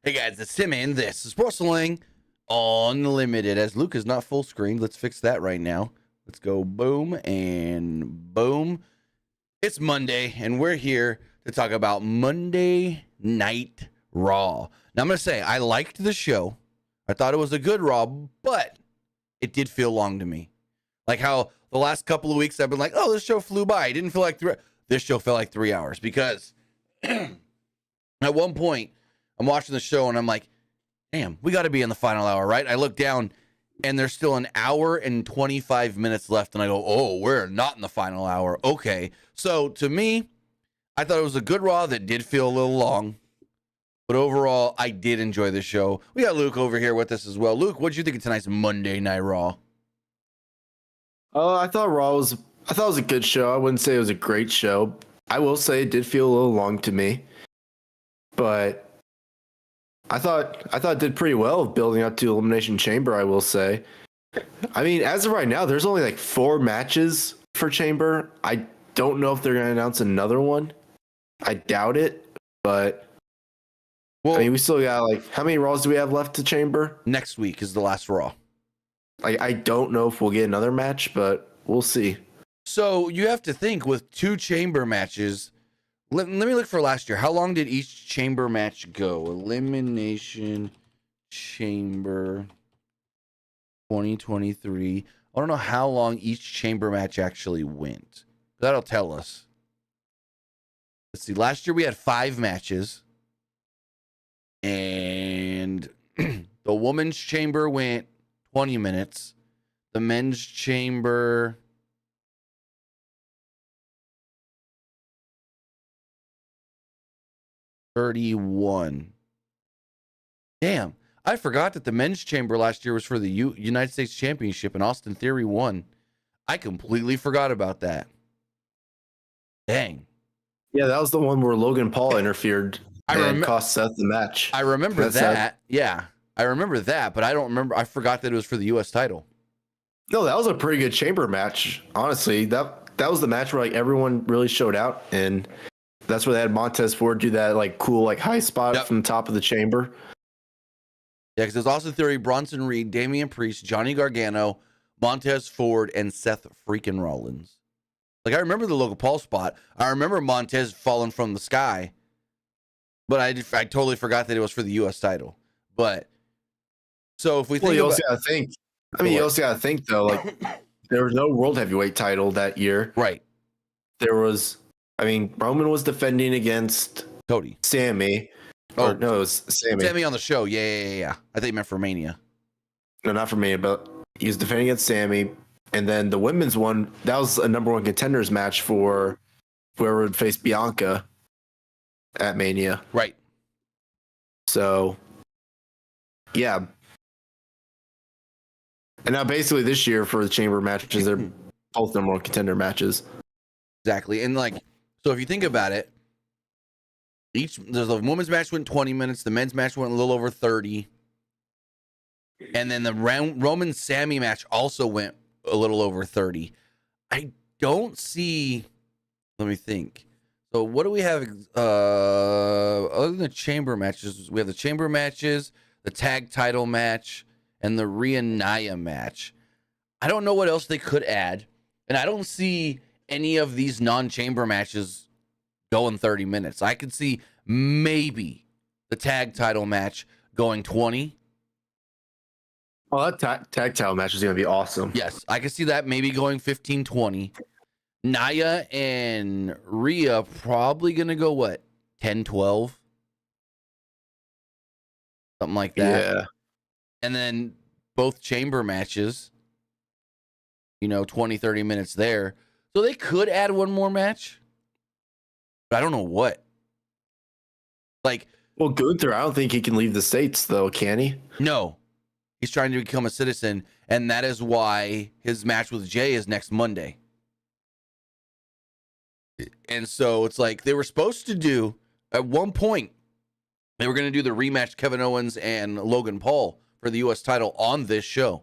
Hey guys, it's Tim and this is Wrestling Unlimited. As Luke is not full screen, let's fix that right now. Let's go boom and boom. It's Monday and we're here to talk about Monday Night Raw. Now I'm going to say I liked the show. I thought it was a good Raw, but it did feel long to me. Like how the last couple of weeks I've been like, oh, this show flew by. It didn't feel like this show felt like 3 hours because at one point I'm watching the show and I'm like, damn, we got to be in the final hour, right? I look down and there's still an hour and 25 minutes left. And I go, oh, we're not in the final hour. Okay. So to me, I thought it was a good Raw that did feel a little long. But overall, I did enjoy the show. We got Luke over here with us as well. Luke, what did you think of tonight's Monday Night Raw? I thought it was a good show. I wouldn't say it was a great show. I will say it did feel a little long to me. But I thought it did pretty well building up to Elimination Chamber, I will say. I mean, as of right now, there's only like 4 matches for Chamber. I don't know if they're going to announce another one. I doubt it, but well, I mean, we still got like, how many Raws do we have left to Chamber? Next week is the last Raw. I don't know if we'll get another match, but we'll see. So you have to think with 2 Chamber matches. Let me look for last year. How long did each Chamber match go? Elimination Chamber 2023. I don't know how long each Chamber match actually went. That'll tell us. Let's see. Last year we had 5 matches. And the women's chamber went 20 minutes. The men's chamber 31. Damn, I forgot that the men's chamber last year was for the United States Championship and Austin Theory won. I completely forgot about that. Dang. Yeah, that was the one where Logan Paul interfered and cost Seth the match. I remember that. Yeah, I remember that, but I don't remember. I forgot that it was for the U.S. title. No, that was a pretty good chamber match. Honestly, that was the match where like everyone really showed out, and that's where they had Montez Ford do that like cool like high spot from the top of the chamber. Yeah, because there's Austin Theory, Bronson Reed, Damian Priest, Johnny Gargano, Montez Ford, and Seth freaking Rollins. Like I remember the Logan Paul spot. I remember Montez falling from the sky, but I totally forgot that it was for the U.S. title. But so if we think, you also gotta think. I mean, you also gotta think though. Like there was no world heavyweight title that year, right? There was. I mean, Roman was defending against Cody. Sami. Oh, no, it was Sami. Sami on the show. Yeah. I think you meant for Mania. No, not for Mania, but he was defending against Sami. And then the women's one, that was a number 1 contenders match for whoever would face Bianca at Mania. Right. So, yeah. And now basically this year for the chamber matches, they're both number 1 contender matches. Exactly. And like, so if you think about it, the women's match went 20 minutes, the men's match went a little over 30, and then the Roman Sami match also went a little over 30. I don't see. Let me think. So what do we have other than the chamber matches? We have the chamber matches, the tag title match, and the Rhea Nia match. I don't know what else they could add, and I don't see any of these non-chamber matches going 30 minutes. I could see maybe the tag title match going 20. Oh, that tag title match is going to be awesome. Yes, I could see that maybe going 15, 20. Nia and Rhea probably going to go, what, 10, 12? Something like that. Yeah. And then both chamber matches, 20, 30 minutes there. So they could add one more match. But I don't know what. Well, Gunther, I don't think he can leave the States, though, can he? No. He's trying to become a citizen, and that is why his match with Jay is next Monday. And so it's like they were supposed to do, at one point, they were going to do the rematch Kevin Owens and Logan Paul for the U.S. title on this show.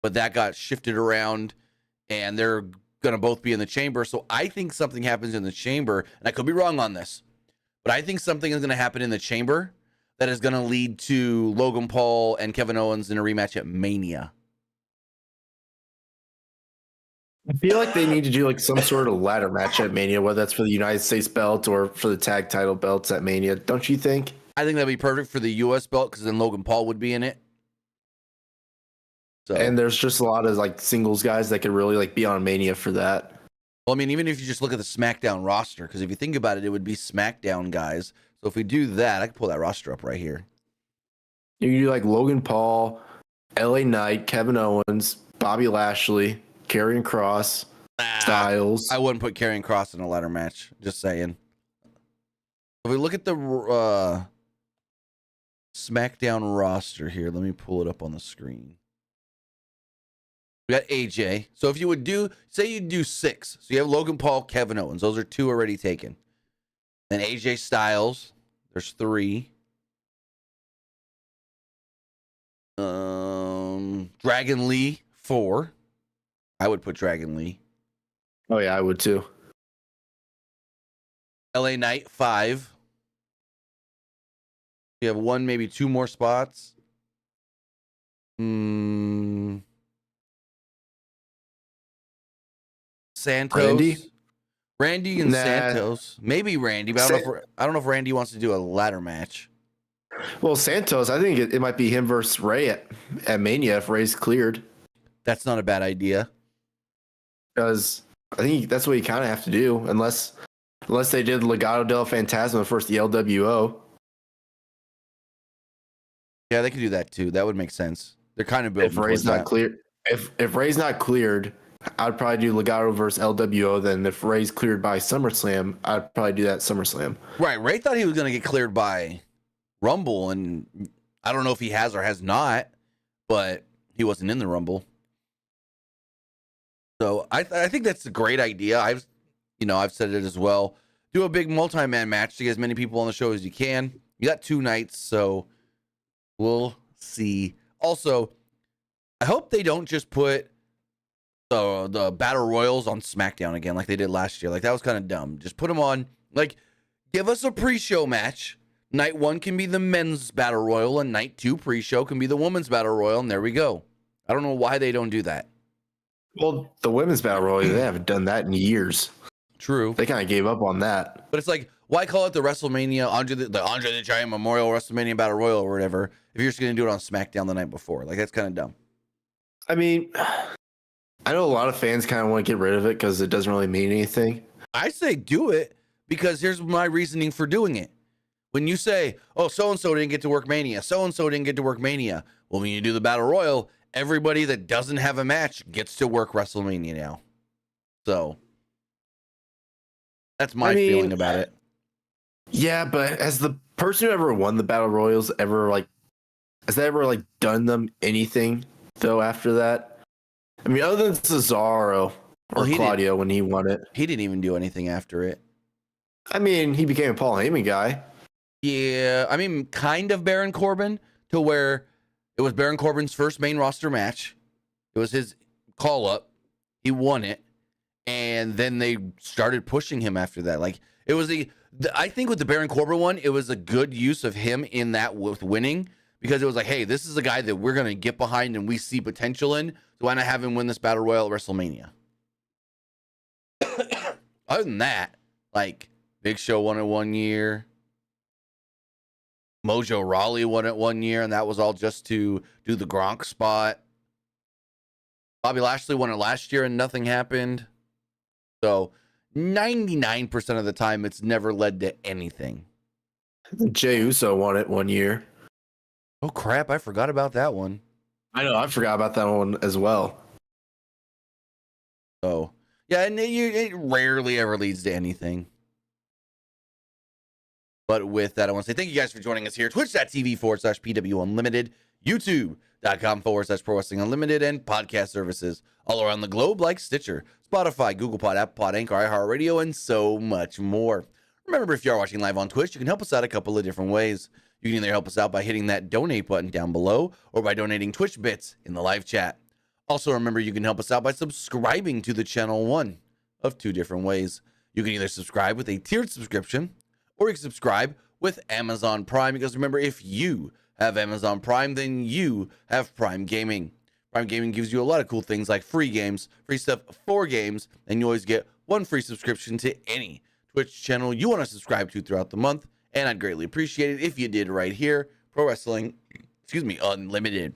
But that got shifted around, and they're going to both be in the chamber. So I think something happens in the chamber, and I could be wrong on this, but I think something is going to happen in the chamber that is going to lead to Logan Paul and Kevin Owens in a rematch at Mania. I feel like they need to do like some sort of ladder match at Mania, whether that's for the United States belt or for the tag title belts at Mania. Don't you think? I think that'd be perfect for the U.S. belt because then Logan Paul would be in it. So, and there's just a lot of like singles guys that could really like be on Mania for that. well, I mean, even if you just look at the SmackDown roster, because if you think about it, it would be SmackDown guys. So if we do that, I can pull that roster up right here. You can do like Logan Paul, LA Knight, Kevin Owens, Bobby Lashley, Karrion Kross, Styles. I wouldn't put Karrion Kross in a ladder match. Just saying. If we look at the SmackDown roster here, let me pull it up on the screen. We got AJ. So if you would do, say you do 6. So you have Logan Paul, Kevin Owens. Those are 2 already taken. Then AJ Styles. There's 3. Dragon Lee, 4. I would put Dragon Lee. Oh yeah, I would too. LA Knight, 5. You have 1, maybe 2 more spots. Santos. Randy and Santos. Maybe Randy, but I don't know if Randy wants to do a ladder match. Well, Santos, I think it might be him versus Ray at Mania if Ray's cleared. That's not a bad idea. Because I think that's what you kind of have to do, unless they did Legado del Fantasma versus the LWO. Yeah, they could do that too. That would make sense. They're kind of building. If Ray's not cleared, if Ray's not cleared, I'd probably do Legado versus LWO. Then if Ray's cleared by SummerSlam, I'd probably do that SummerSlam. Right. Ray thought he was going to get cleared by Rumble, and I don't know if he has or has not, but he wasn't in the Rumble. So I think that's a great idea. I've said it as well. Do a big multi-man match to get as many people on the show as you can. You got 2 nights, so we'll see. Also, I hope they don't just put the Battle Royals on SmackDown again like they did last year. Like, that was kind of dumb. Just put them on. Like, give us a pre-show match. Night 1 can be the men's Battle Royal, and night 2 pre-show can be the women's Battle Royal, and there we go. I don't know why they don't do that. Well, the women's Battle Royal, they haven't done that in years. True. They kind of gave up on that. But it's like, why call it the WrestleMania, Andre the Giant Memorial WrestleMania Battle Royal or whatever, if you're just going to do it on SmackDown the night before? Like, that's kind of dumb. I mean, I know a lot of fans kind of want to get rid of it because it doesn't really mean anything. I say do it because here's my reasoning for doing it. When you say, oh, so-and-so didn't get to work Mania, so-and-so didn't get to work Mania. Well, when you do the Battle Royal, everybody that doesn't have a match gets to work WrestleMania now. So that's my feeling about it. Yeah, but has the person who ever won the Battle Royals has that ever done them anything though after that? I mean, other than Cesaro or Claudio when he won it. He didn't even do anything after it. I mean, he became a Paul Heyman guy. Yeah, I mean, kind of Baron Corbin, to where it was Baron Corbin's first main roster match. It was his call-up. He won it. And then they started pushing him after that. Like, it was I think with the Baron Corbin one, it was a good use of him in that with winning, because it was like, hey, this is a guy that we're going to get behind and we see potential in. So why not have him win this Battle Royal at WrestleMania? Other than that, like, Big Show won it 1 year. Mojo Rawley won it 1 year, and that was all just to do the Gronk spot. Bobby Lashley won it last year, and nothing happened. So 99% of the time, it's never led to anything. Jey Uso won it 1 year. Oh, crap. I forgot about that one. I know. I forgot about that one as well. So, yeah, and it rarely ever leads to anything. But with that, I want to say thank you guys for joining us here. Twitch.tv/PW Unlimited, YouTube.com/Pro Wrestling Unlimited, and podcast services all around the globe like Stitcher, Spotify, Google Pod, Apple Pod, Anchor, iHeartRadio, and so much more. Remember, if you are watching live on Twitch, you can help us out a couple of different ways. You can either help us out by hitting that donate button down below or by donating Twitch bits in the live chat. Also, remember, you can help us out by subscribing to the channel, one of 2 different ways. You can either subscribe with a tiered subscription, or you can subscribe with Amazon Prime, because remember, if you have Amazon Prime, then you have Prime Gaming. Prime Gaming gives you a lot of cool things like free games, free stuff for games, and you always get one free subscription to any Twitch channel you want to subscribe to throughout the month. And I'd greatly appreciate it if you did right here, Pro Wrestling, Unlimited.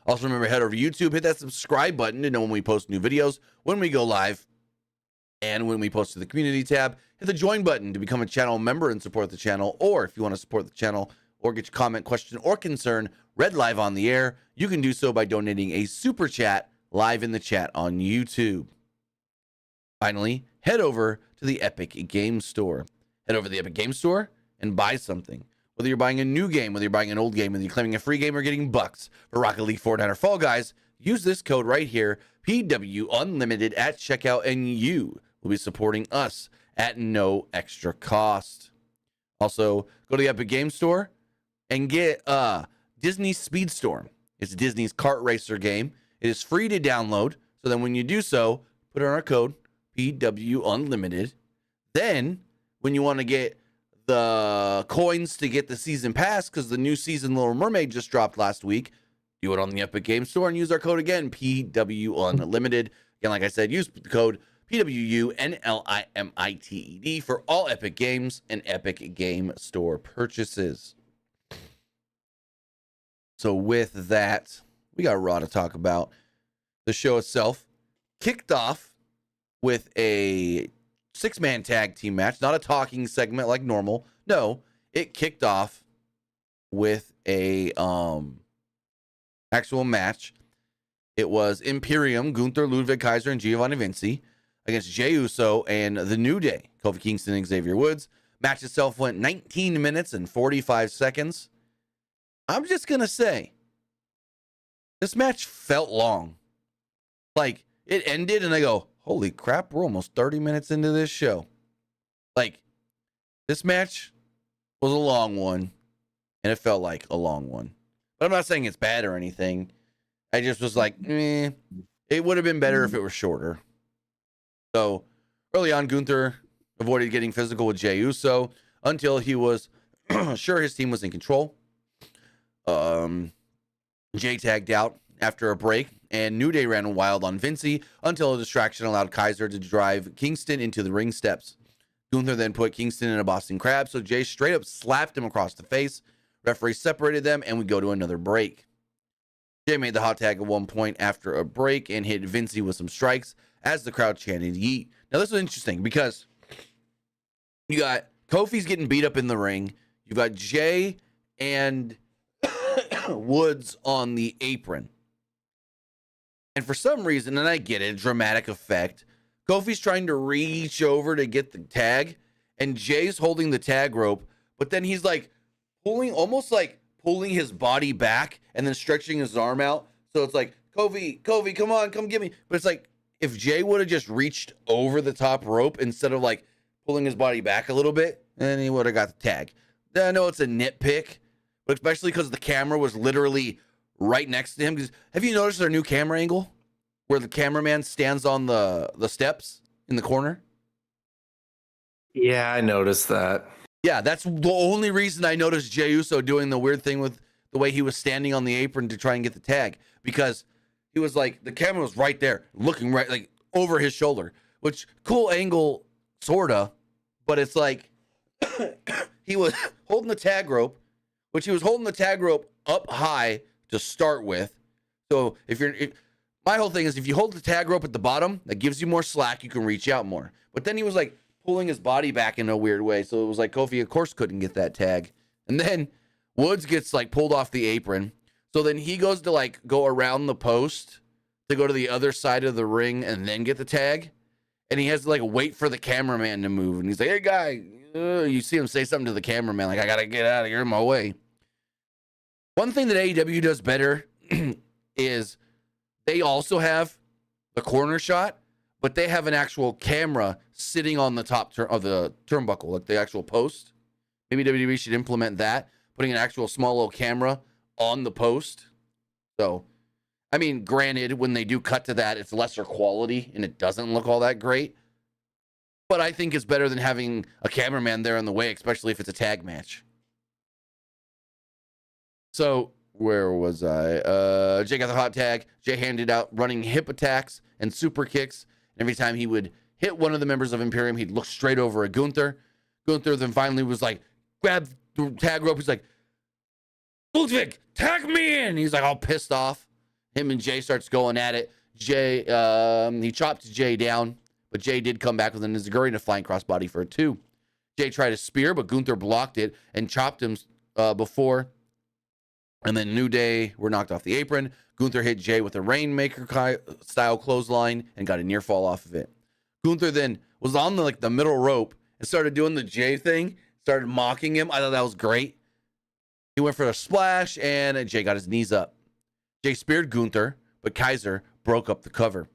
Also, remember, head over to YouTube, hit that subscribe button to know when we post new videos, when we go live, and when we post to the community tab. Hit the join button to become a channel member and support the channel. Or if you want to support the channel or get your comment, question, or concern read live on the air, you can do so by donating a super chat live in the chat on YouTube. Finally, head over to the Epic Games Store. Head over to the Epic Games Store and buy something. Whether you're buying a new game, whether you're buying an old game, whether you're claiming a free game or getting bucks for Rocket League, Fortnite, or Fall Guys, use this code right here, PW Unlimited at checkout, and you will be supporting us at no extra cost. Also, go to the Epic Games Store and get Disney Speedstorm. It's Disney's kart racer game. It is free to download. So then when you do so, put in our code, PW Unlimited. Then, when you want to get the coins to get the season pass, because the new season Little Mermaid just dropped last week, do it on the Epic Games Store and use our code again, PW Unlimited. Again, like I said, use the code PWU NLIMITED for all Epic Games and Epic Game Store purchases. So with that, we got Raw to talk about. The show itself kicked off with a 6-man tag team match, not a talking segment like normal. No, it kicked off with a actual match. It was Imperium, Gunther, Ludwig Kaiser, and Giovanni Vinci against Jey Uso and The New Day, Kofi Kingston and Xavier Woods. Match itself went 19 minutes and 45 seconds. I'm just going to say, this match felt long. Like, it ended and I go, holy crap, we're almost 30 minutes into this show. Like, this match was a long one, and it felt like a long one. But I'm not saying it's bad or anything. I just was like, it would have been better if it were shorter. So, early on, Gunther avoided getting physical with Jey Uso until he was sure his team was in control. Jey tagged out after a break, and New Day ran wild on Vinci until a distraction allowed Kaiser to drive Kingston into the ring steps. Gunther then put Kingston in a Boston Crab, so Jey straight up slapped him across the face. Referee separated them, and we go to another break. Jey made the hot tag at one point after a break and hit Vinci with some strikes as the crowd chanted yeet. Now, this was interesting because you got Kofi's getting beat up in the ring. You've got Jey and Woods on the apron. And for some reason, and I get it, dramatic effect, Kofi's trying to reach over to get the tag, and Jay's holding the tag rope, but then he's like almost like pulling his body back and then stretching his arm out. So it's like, Kofi, come on, come get me. But it's like, if Jey would have just reached over the top rope instead of like pulling his body back a little bit, then he would have got the tag. I know it's a nitpick, but especially because the camera was literally right next to him. Because have you noticed their new camera angle where the cameraman stands on the steps in the corner? Yeah, I noticed that. Yeah, that's the only reason I noticed Jey Uso doing the weird thing with the way he was standing on the apron to try and get the tag, because he was like, the camera was right there, looking right, like over his shoulder, which cool angle, sorta, but it's like he was holding the tag rope, which he was holding the tag rope up high to start with. So my whole thing is, if you hold the tag rope at the bottom, that gives you more slack, you can reach out more. But then he was like pulling his body back in a weird way. So it was like Kofi, of course, couldn't get that tag. And then Woods gets like pulled off the apron. So then he goes to like go around the post to go to the other side of the ring and then get the tag. And he has to like wait for the cameraman to move. And he's like, hey, guy, you see him say something to the cameraman, like, I got to get out of here in my way. One thing that AEW does better is they also have the corner shot, but they have an actual camera sitting on the top of the turnbuckle, like the actual post. Maybe WWE should implement that, putting an actual small little camera on the post. So, I mean, granted, when they do cut to that, it's lesser quality and it doesn't look all that great. But I think it's better than having a cameraman there in the way, especially if it's a tag match. So where was I? Jay got the hot tag. Jay handed out running hip attacks and super kicks. And every time he would hit one of the members of Imperium, he'd look straight over at Gunther. Gunther then finally was like, grab the tag rope. He's like, Ludwig, tag me in. He's like all pissed off. Him and Jay starts going at it. Jay, he chopped Jay down, but Jay did come back with an Enziguri and a flying crossbody for a 2. Jay tried a spear, but Gunther blocked it and chopped him before. And then New Day were knocked off the apron. Gunther hit Jay with a Rainmaker style clothesline and got a near fall off of it. Gunther then was on the middle rope and started doing the Jay thing, started mocking him. I thought that was great. He went for a splash and Jay got his knees up. Jay speared Gunther, but Kaiser broke up the cover.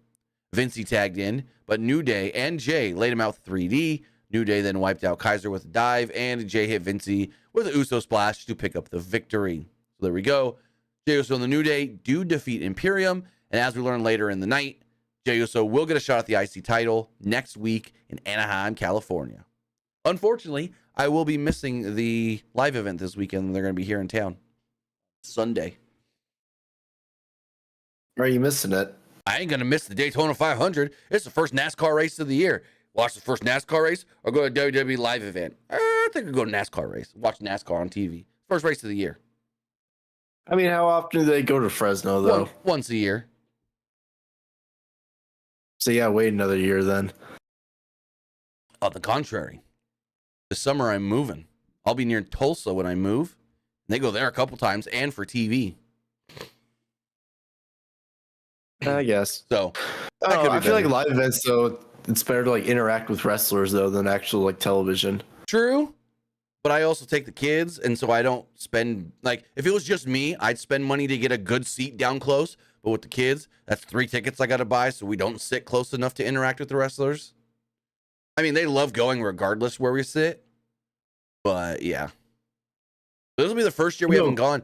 Vincey tagged in, but New Day and Jay laid him out 3D. New Day then wiped out Kaiser with a dive, and Jay hit Vincey with an Uso splash to pick up the victory. So there we go. Jey Uso and the New Day do defeat Imperium, and as we learn later in the night, Jey Uso will get a shot at the IC title next week in Anaheim, California. Unfortunately, I will be missing the live event this weekend. They're going to be here in town Sunday. Are you missing it? I ain't going to miss the Daytona 500. It's the first NASCAR race of the year. Watch the first NASCAR race or go to a WWE live event. I think I'll go to NASCAR race. Watch NASCAR on TV. First race of the year. I mean, how often do they go to Fresno, though? Once a year. So, yeah, wait another year then. On the contrary, this summer I'm moving. I'll be near Tulsa when I move. And they go there a couple times and for TV. I guess. So, I feel like live events, though, it's better to interact with wrestlers, though, than actual television. True. But I also take the kids, and so I don't spend, if it was just me, I'd spend money to get a good seat down close. But with the kids, that's 3 tickets I got to buy, so we don't sit close enough to interact with the wrestlers. I mean, they love going regardless where we sit. But, yeah. This will be the first year we haven't gone.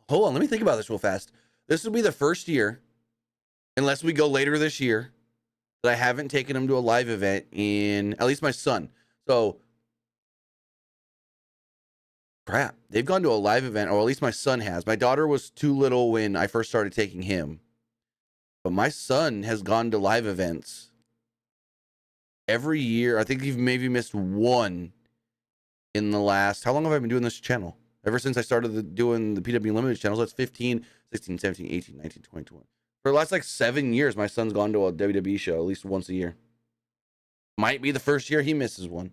Hold on, let me think about this real fast. This will be the first year, unless we go later this year, that I haven't taken him to a live event in, at least my son. So, crap, they've gone to a live event, or at least my son has. My daughter was too little when I first started taking him. But my son has gone to live events every year. I think he's maybe missed one in the last, how long have I been doing this channel? Ever since I started doing the PW Limited channels, that's 15, 16, 17, 18, 19, 20, 21. For the last 7 years, my son's gone to a WWE show at least once a year. Might be the first year he misses one.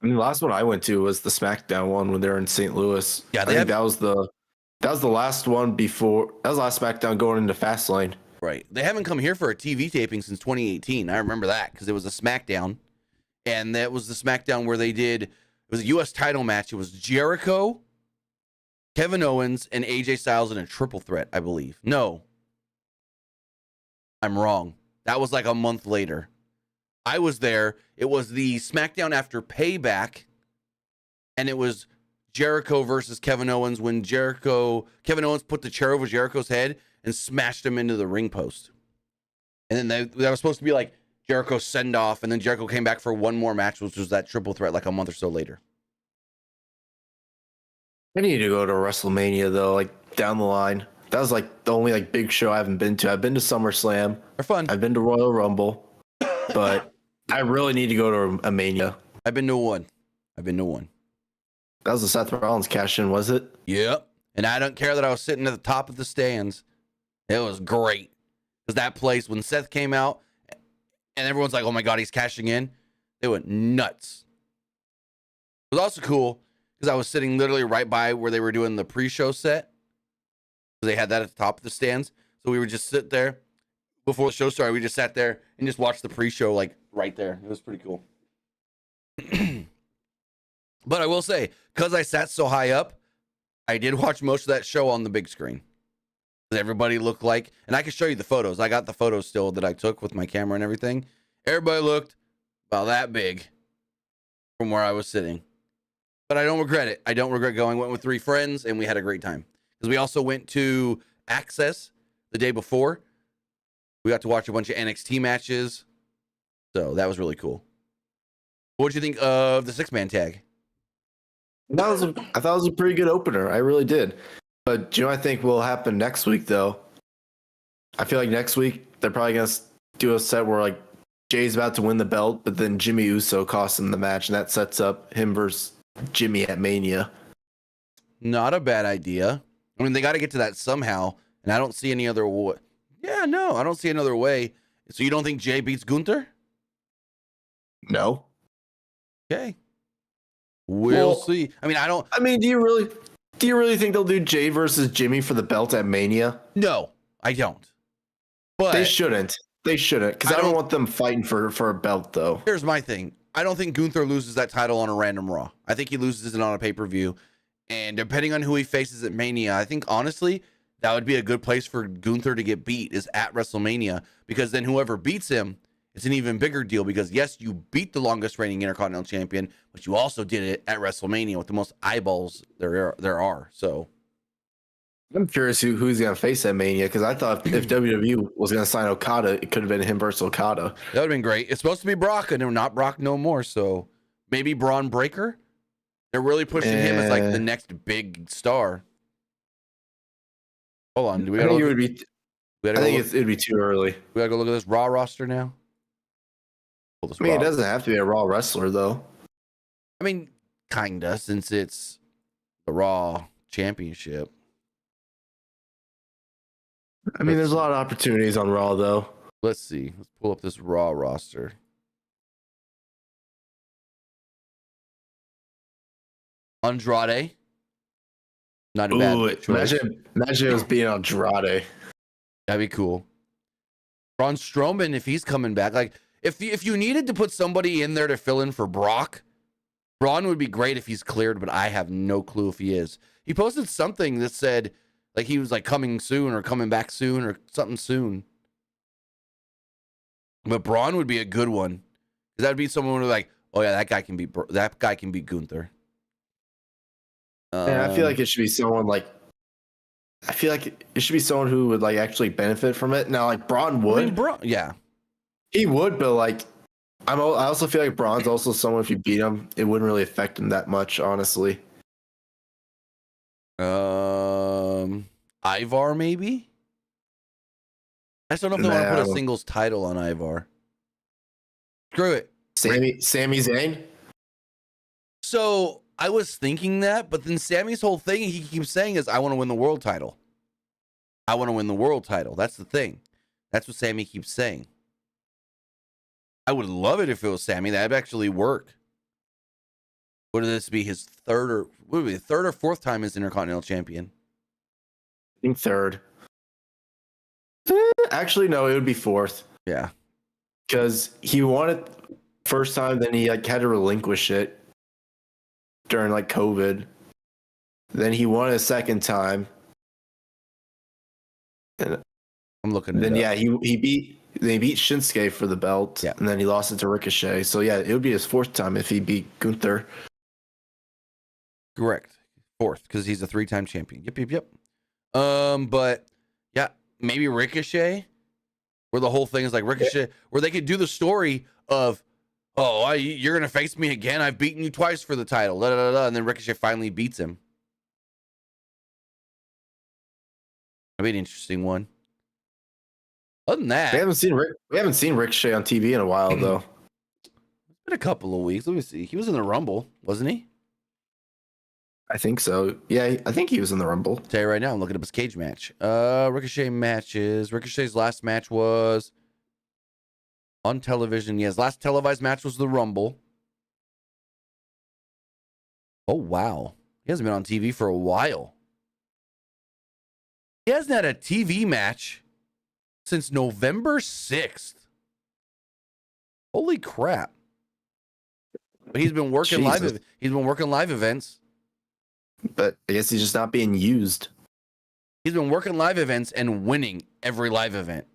I mean, the last one I went to was the SmackDown one when they were in St. Louis. Yeah, I think that was the last one before. That was the last SmackDown going into Fastlane. Right. They haven't come here for a TV taping since 2018. I remember that because it was a SmackDown, and that was the SmackDown where they did. It was a U.S. title match. It was Jericho, Kevin Owens, and AJ Styles in a triple threat, I believe. No, I'm wrong. That was a month later. I was there. It was the SmackDown after Payback, and it was Jericho versus Kevin Owens when Kevin Owens put the chair over Jericho's head and smashed him into the ring post. And then that was supposed to be Jericho's send off, and then Jericho came back for one more match, which was that triple threat a month or so later. I need to go to WrestleMania though, down the line. That was the only big show I haven't been to. I've been to SummerSlam. They're fun. I've been to Royal Rumble. But I really need to go to a Mania. I've been to one. That was the Seth Rollins cash-in, was it? Yep. And I don't care that I was sitting at the top of the stands. It was great. Because that place, when Seth came out, and everyone's like, oh my God, he's cashing in, they went nuts. It was also cool because I was sitting literally right by where they were doing the pre-show set. They had that at the top of the stands. So we would just sit there. Before the show started, we just sat there and just watched the pre-show right there. It was pretty cool. But I will say, because I sat so high up, I did watch most of that show on the big screen. Everybody looked and I can show you the photos. I got the photos still that I took with my camera and everything. Everybody looked about that big from where I was sitting. But I don't regret it. I don't regret going. Went with 3 friends and we had a great time. Because we also went to Access the day before. We got to watch a bunch of NXT matches. So that was really cool. What'd you think of the 6-man tag? I thought it was a pretty good opener. I really did. But I think will happen next week, though? I feel like next week they're probably going to do a set where like Jay's about to win the belt, but then Jimmy Uso costs him the match, and that sets up him versus Jimmy at Mania. Not a bad idea. I mean, they got to get to that somehow, and I don't see any other way. Yeah, no, I don't see another way. So you don't think Jay beats Gunther? No. Okay. We'll see. I mean, do you really think they'll do Jay versus Jimmy for the belt at Mania? No, I don't. But they shouldn't. They shouldn't, because I don't want them fighting for a belt, though. Here's my thing. I don't think Gunther loses that title on a random Raw. I think he loses it on a pay-per-view. And depending on who he faces at Mania, I think, honestly, that would be a good place for Gunther to get beat is at WrestleMania. Because then whoever beats him, it's an even bigger deal. Because, yes, you beat the longest reigning Intercontinental Champion, but you also did it at WrestleMania with the most eyeballs there are. So I'm curious who's going to face at Mania, because I thought if WWE was going to sign Okada, it could have been him versus Okada. That would have been great. It's supposed to be Brock, and they're not Brock no more. So maybe Braun Breaker? They're really pushing him as like the next big star. Hold on. I think it'd be too early. We gotta go look at this Raw roster now. It doesn't have to be a Raw wrestler, though. I mean, kinda, since it's the Raw Championship. I mean, there's a lot of opportunities on Raw, though. Let's see. Let's pull up this Raw roster. Andrade. Not a bad choice. Imagine it was being Andrade. That'd be cool. Braun Strowman, if he's coming back. Like, if you needed to put somebody in there to fill in for Brock, Braun would be great if he's cleared, but I have no clue if he is. He posted something that said, like, he was, like, coming soon or coming back soon or something soon. But Braun would be a good one. That would be someone who's like, oh, yeah, that guy can beat Gunther. And I feel like it should be someone who would like actually benefit from it. Now, like Braun would, yeah, he would, but like I also feel like Braun's also someone, if you beat him, it wouldn't really affect him that much, honestly. Ivar maybe. I just don't know if they want to put a singles title on Ivar. Screw it. Sami Zayn. So I was thinking that, but then Sami's whole thing he keeps saying is, I want to win the world title. I want to win the world title. That's the thing. That's what Sami keeps saying. I would love it if it was Sami. That'd actually work. Would this be his third or fourth time as Intercontinental Champion? I think third. Actually, no, it would be fourth. Yeah. Because he won it first time, then he like had to relinquish it during like COVID. Then he won it a second time. And I'm looking. Then he beat Shinsuke for the belt. Yeah. And then he lost it to Ricochet. So yeah, it would be his fourth time if he beat Gunther. Correct. Fourth, because he's a 3-time champion. Yep. But yeah, maybe Ricochet, where the whole thing is like Ricochet, where they could do the story of, oh, you're gonna face me again. I've beaten you twice for the title, and then Ricochet finally beats him. That'd be an interesting one. Other than that, we haven't seen Ricochet on TV in a while, though. It's been a couple of weeks. Let me see. He was in the Rumble, wasn't he? I think so. Yeah, I think he was in the Rumble. I'll tell you right now, I'm looking up his cage match. Ricochet matches. Ricochet's last match was on television. Yeah, his last televised match was the Rumble. Oh, wow. He hasn't been on TV for a while. He hasn't had a TV match since November 6th. Holy crap. But he's been working He's been working live events. But I guess he's just not being used. He's been working live events and winning every live event.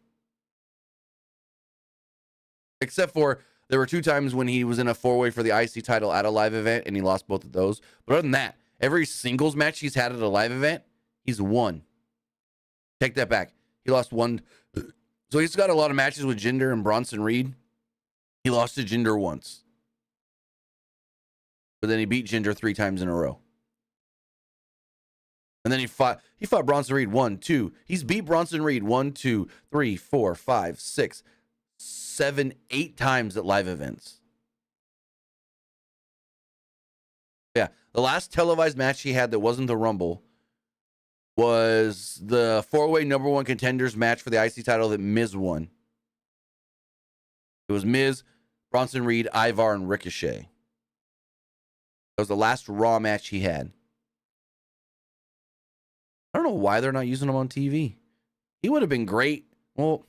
Except for there were 2 times when he was in a 4-way for the IC title at a live event and he lost both of those. But other than that, every singles match he's had at a live event, he's won. Take that back. He lost one So he's got a lot of matches with Jinder and Bronson Reed. He lost to Jinder once. But then he beat Jinder 3 times in a row. And then he fought Bronson Reed 1, 2. He's beat Bronson Reed 1, 2, 3, 4, 5, 6, 7, 8 times at live events. Yeah, the last televised match he had that wasn't the Rumble was the 4-way number 1 contenders match for the IC title that Miz won. It was Miz, Bronson Reed, Ivar, and Ricochet. That was the last Raw match he had. I don't know why they're not using him on TV. He would have been great. Well,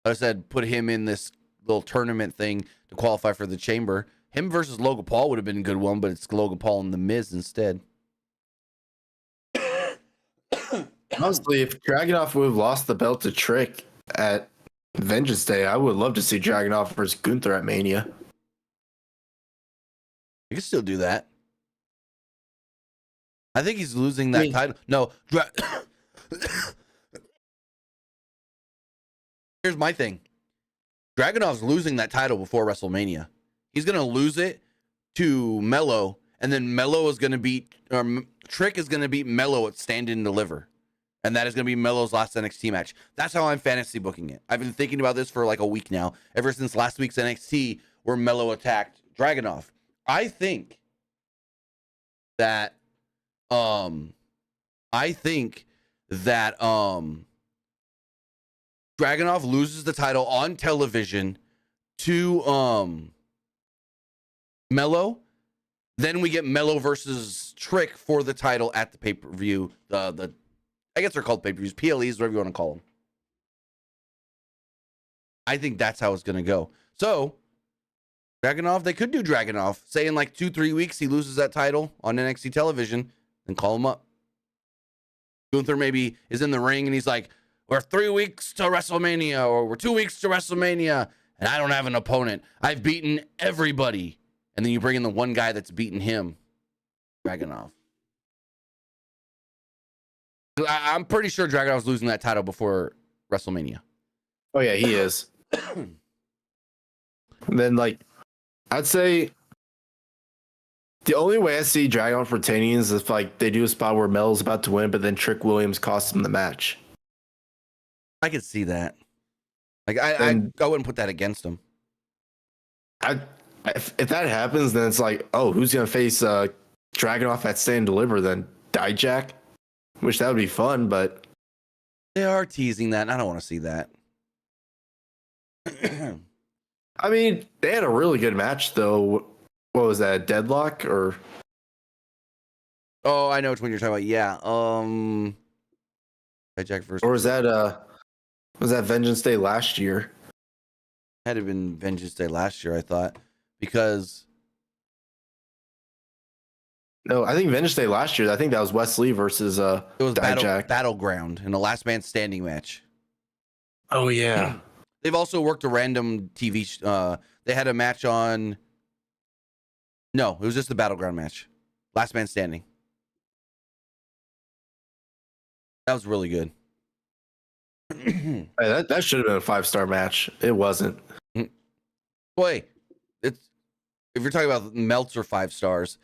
I said put him in this little tournament thing to qualify for the Chamber. Him versus Logan Paul would have been a good one, but it's Logan Paul and The Miz instead. Honestly, if Dragunov would have lost the belt to Trick at Vengeance Day, I would love to see Dragunov versus Gunther at Mania. You can still do that. I think he's losing that title. No. Here's my thing. Dragunov's losing that title before WrestleMania. He's going to lose it to Mello, and then Mello is going to beat, or Trick is going to beat Mello at Stand and Deliver. And that is going to be Mello's last NXT match. That's how I'm fantasy booking it. I've been thinking about this for like a week now, ever since last week's NXT where Mello attacked Dragunov. I think that Dragunov loses the title on television to Mello. Then we get Mello versus Trick for the title at the pay-per-view. I guess they're called pay-per-views, PLEs, whatever you want to call them. I think that's how it's going to go. So, Dragunov, they could do Dragunov. Say in like 2-3 weeks he loses that title on NXT television, and call him up. Gunther maybe is in the ring and he's like, we're 3 weeks to WrestleMania, or we're 2 weeks to WrestleMania, and I don't have an opponent. I've beaten everybody. And then you bring in the one guy that's beaten him, Dragunov. I'm pretty sure Dragunov's losing that title before WrestleMania. Oh, yeah, he is. Then, like, I'd say the only way I see Dragunov retaining is if, like, they do a spot where Mel's about to win, but then Trick Williams costs him the match. I could see that. Like, I wouldn't put that against him. If that happens, then it's like, oh, who's going to face Dragunov at Stand and Deliver then? Dijak? Wish that would be fun, but they are teasing that, and I don't want to see that. I mean, they had a really good match, though. What was that, Deadlock or? Oh, I know which one you're talking about. Yeah. Dijak versus. Or was that Vengeance Day last year? Had to have been Vengeance Day last year, I thought, because. No, I think Vengeance Day last year. I think that was Wesley versus it was Battleground in a last man standing match. Oh yeah. They've also worked a random TV. They had a match on. No, it was just the Battleground match, last man standing. That was really good. Hey, that should have been a 5-star match. It wasn't. Boy, if you're talking about Meltzer 5 stars.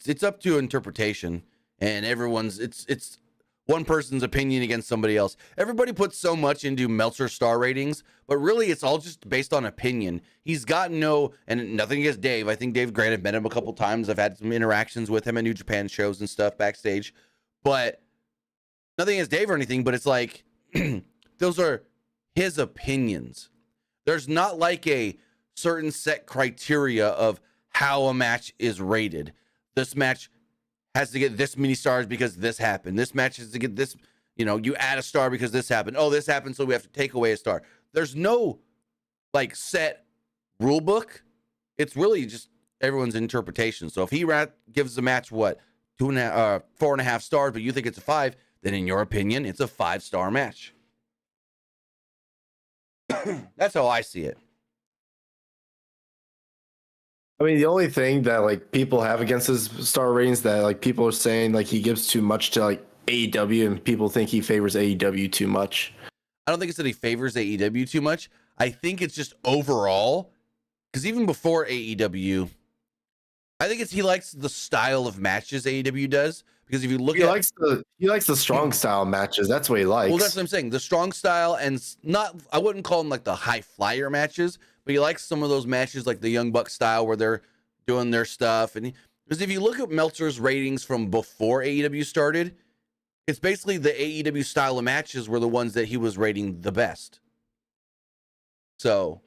It's up to interpretation, and it's one person's opinion against somebody else. Everybody puts so much into Meltzer star ratings, but really it's all just based on opinion. He's got and nothing against Dave. I think Dave Grant, I've met him a couple times. I've had some interactions with him at New Japan shows and stuff backstage, but nothing against Dave or anything, but it's like, those are his opinions. There's not like a certain set criteria of how a match is rated. This match has to get this many stars because this happened. This match has to get this, you add a star because this happened. Oh, this happened, so we have to take away a star. There's no like set rule book. It's really just everyone's interpretation. So if he gives the match 4.5 stars, but you think it's a 5, then in your opinion, it's a 5-star match. That's how I see it. I mean, the only thing that like people have against his star ratings that like people are saying like he gives too much to like AEW, and people think he favors AEW too much. I don't think it's that he favors AEW too much. I think it's just overall, because even before AEW, I think he likes the style of matches AEW does. Because if you look he likes the strong style matches. That's what he likes. Well, that's what I'm saying. The strong style and I wouldn't call them like the high flyer matches, but he likes some of those matches like the Young Buck style where they're doing their stuff. And because if you look at Meltzer's ratings from before AEW started, it's basically the AEW style of matches were the ones that he was rating the best. So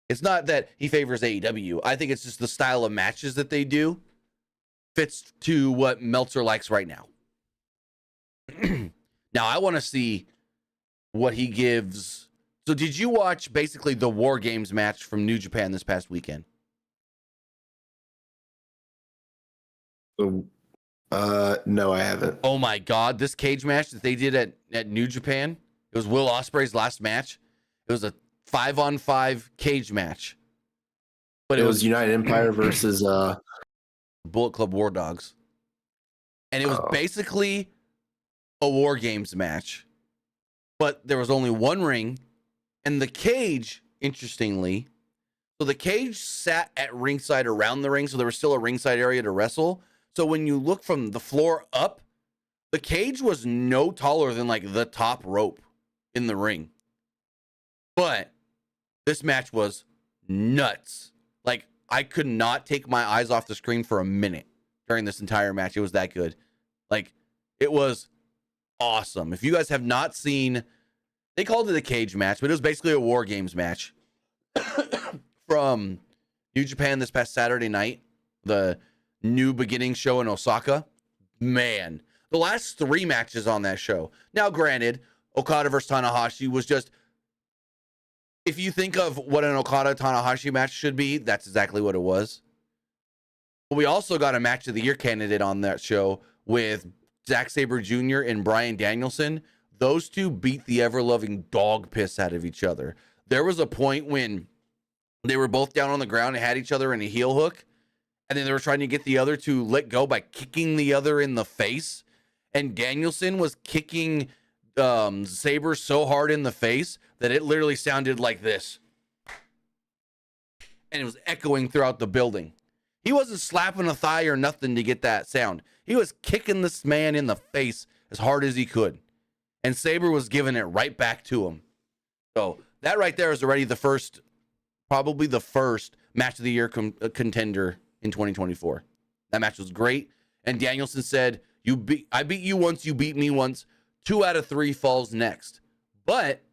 it's not that he favors AEW. I think it's just the style of matches that they do fits to what Meltzer likes right now. Now, I want to see what he gives. So did you watch basically the War Games match from New Japan this past weekend? No, I haven't. Oh my God, this cage match that they did at New Japan, it was Will Ospreay's last match. It was a 5-on-5 cage match. But it was United Empire versus Bullet Club War Dogs. And it was basically a War Games match. But there was only one ring. And the cage, interestingly, so the cage sat at ringside around the ring, so there was still a ringside area to wrestle. So when you look from the floor up, the cage was no taller than like the top rope in the ring. But this match was nuts. Like, I could not take my eyes off the screen for a minute during this entire match. It was that good. Like, it was awesome. If you guys have not seen, they called it a cage match, but it was basically a War Games match from New Japan this past Saturday night, the New Beginning show in Osaka. Man, the last 3 matches on that show. Now, granted, Okada versus Tanahashi was just, if you think of what an Okada-Tanahashi match should be, that's exactly what it was. But we also got a match of the year candidate on that show with Zack Sabre Jr. and Bryan Danielson. Those two beat the ever-loving dog piss out of each other. There was a point when they were both down on the ground and had each other in a heel hook, and then they were trying to get the other to let go by kicking the other in the face. And Danielson was kicking Sabre so hard in the face that it literally sounded like this. And it was echoing throughout the building. He wasn't slapping a thigh or nothing to get that sound. He was kicking this man in the face as hard as he could. And Sabre was giving it right back to him. So that right there is already probably the first match of the year contender in 2024. That match was great. And Danielson said, I beat you once, you beat me once. 2 out of 3 falls next. But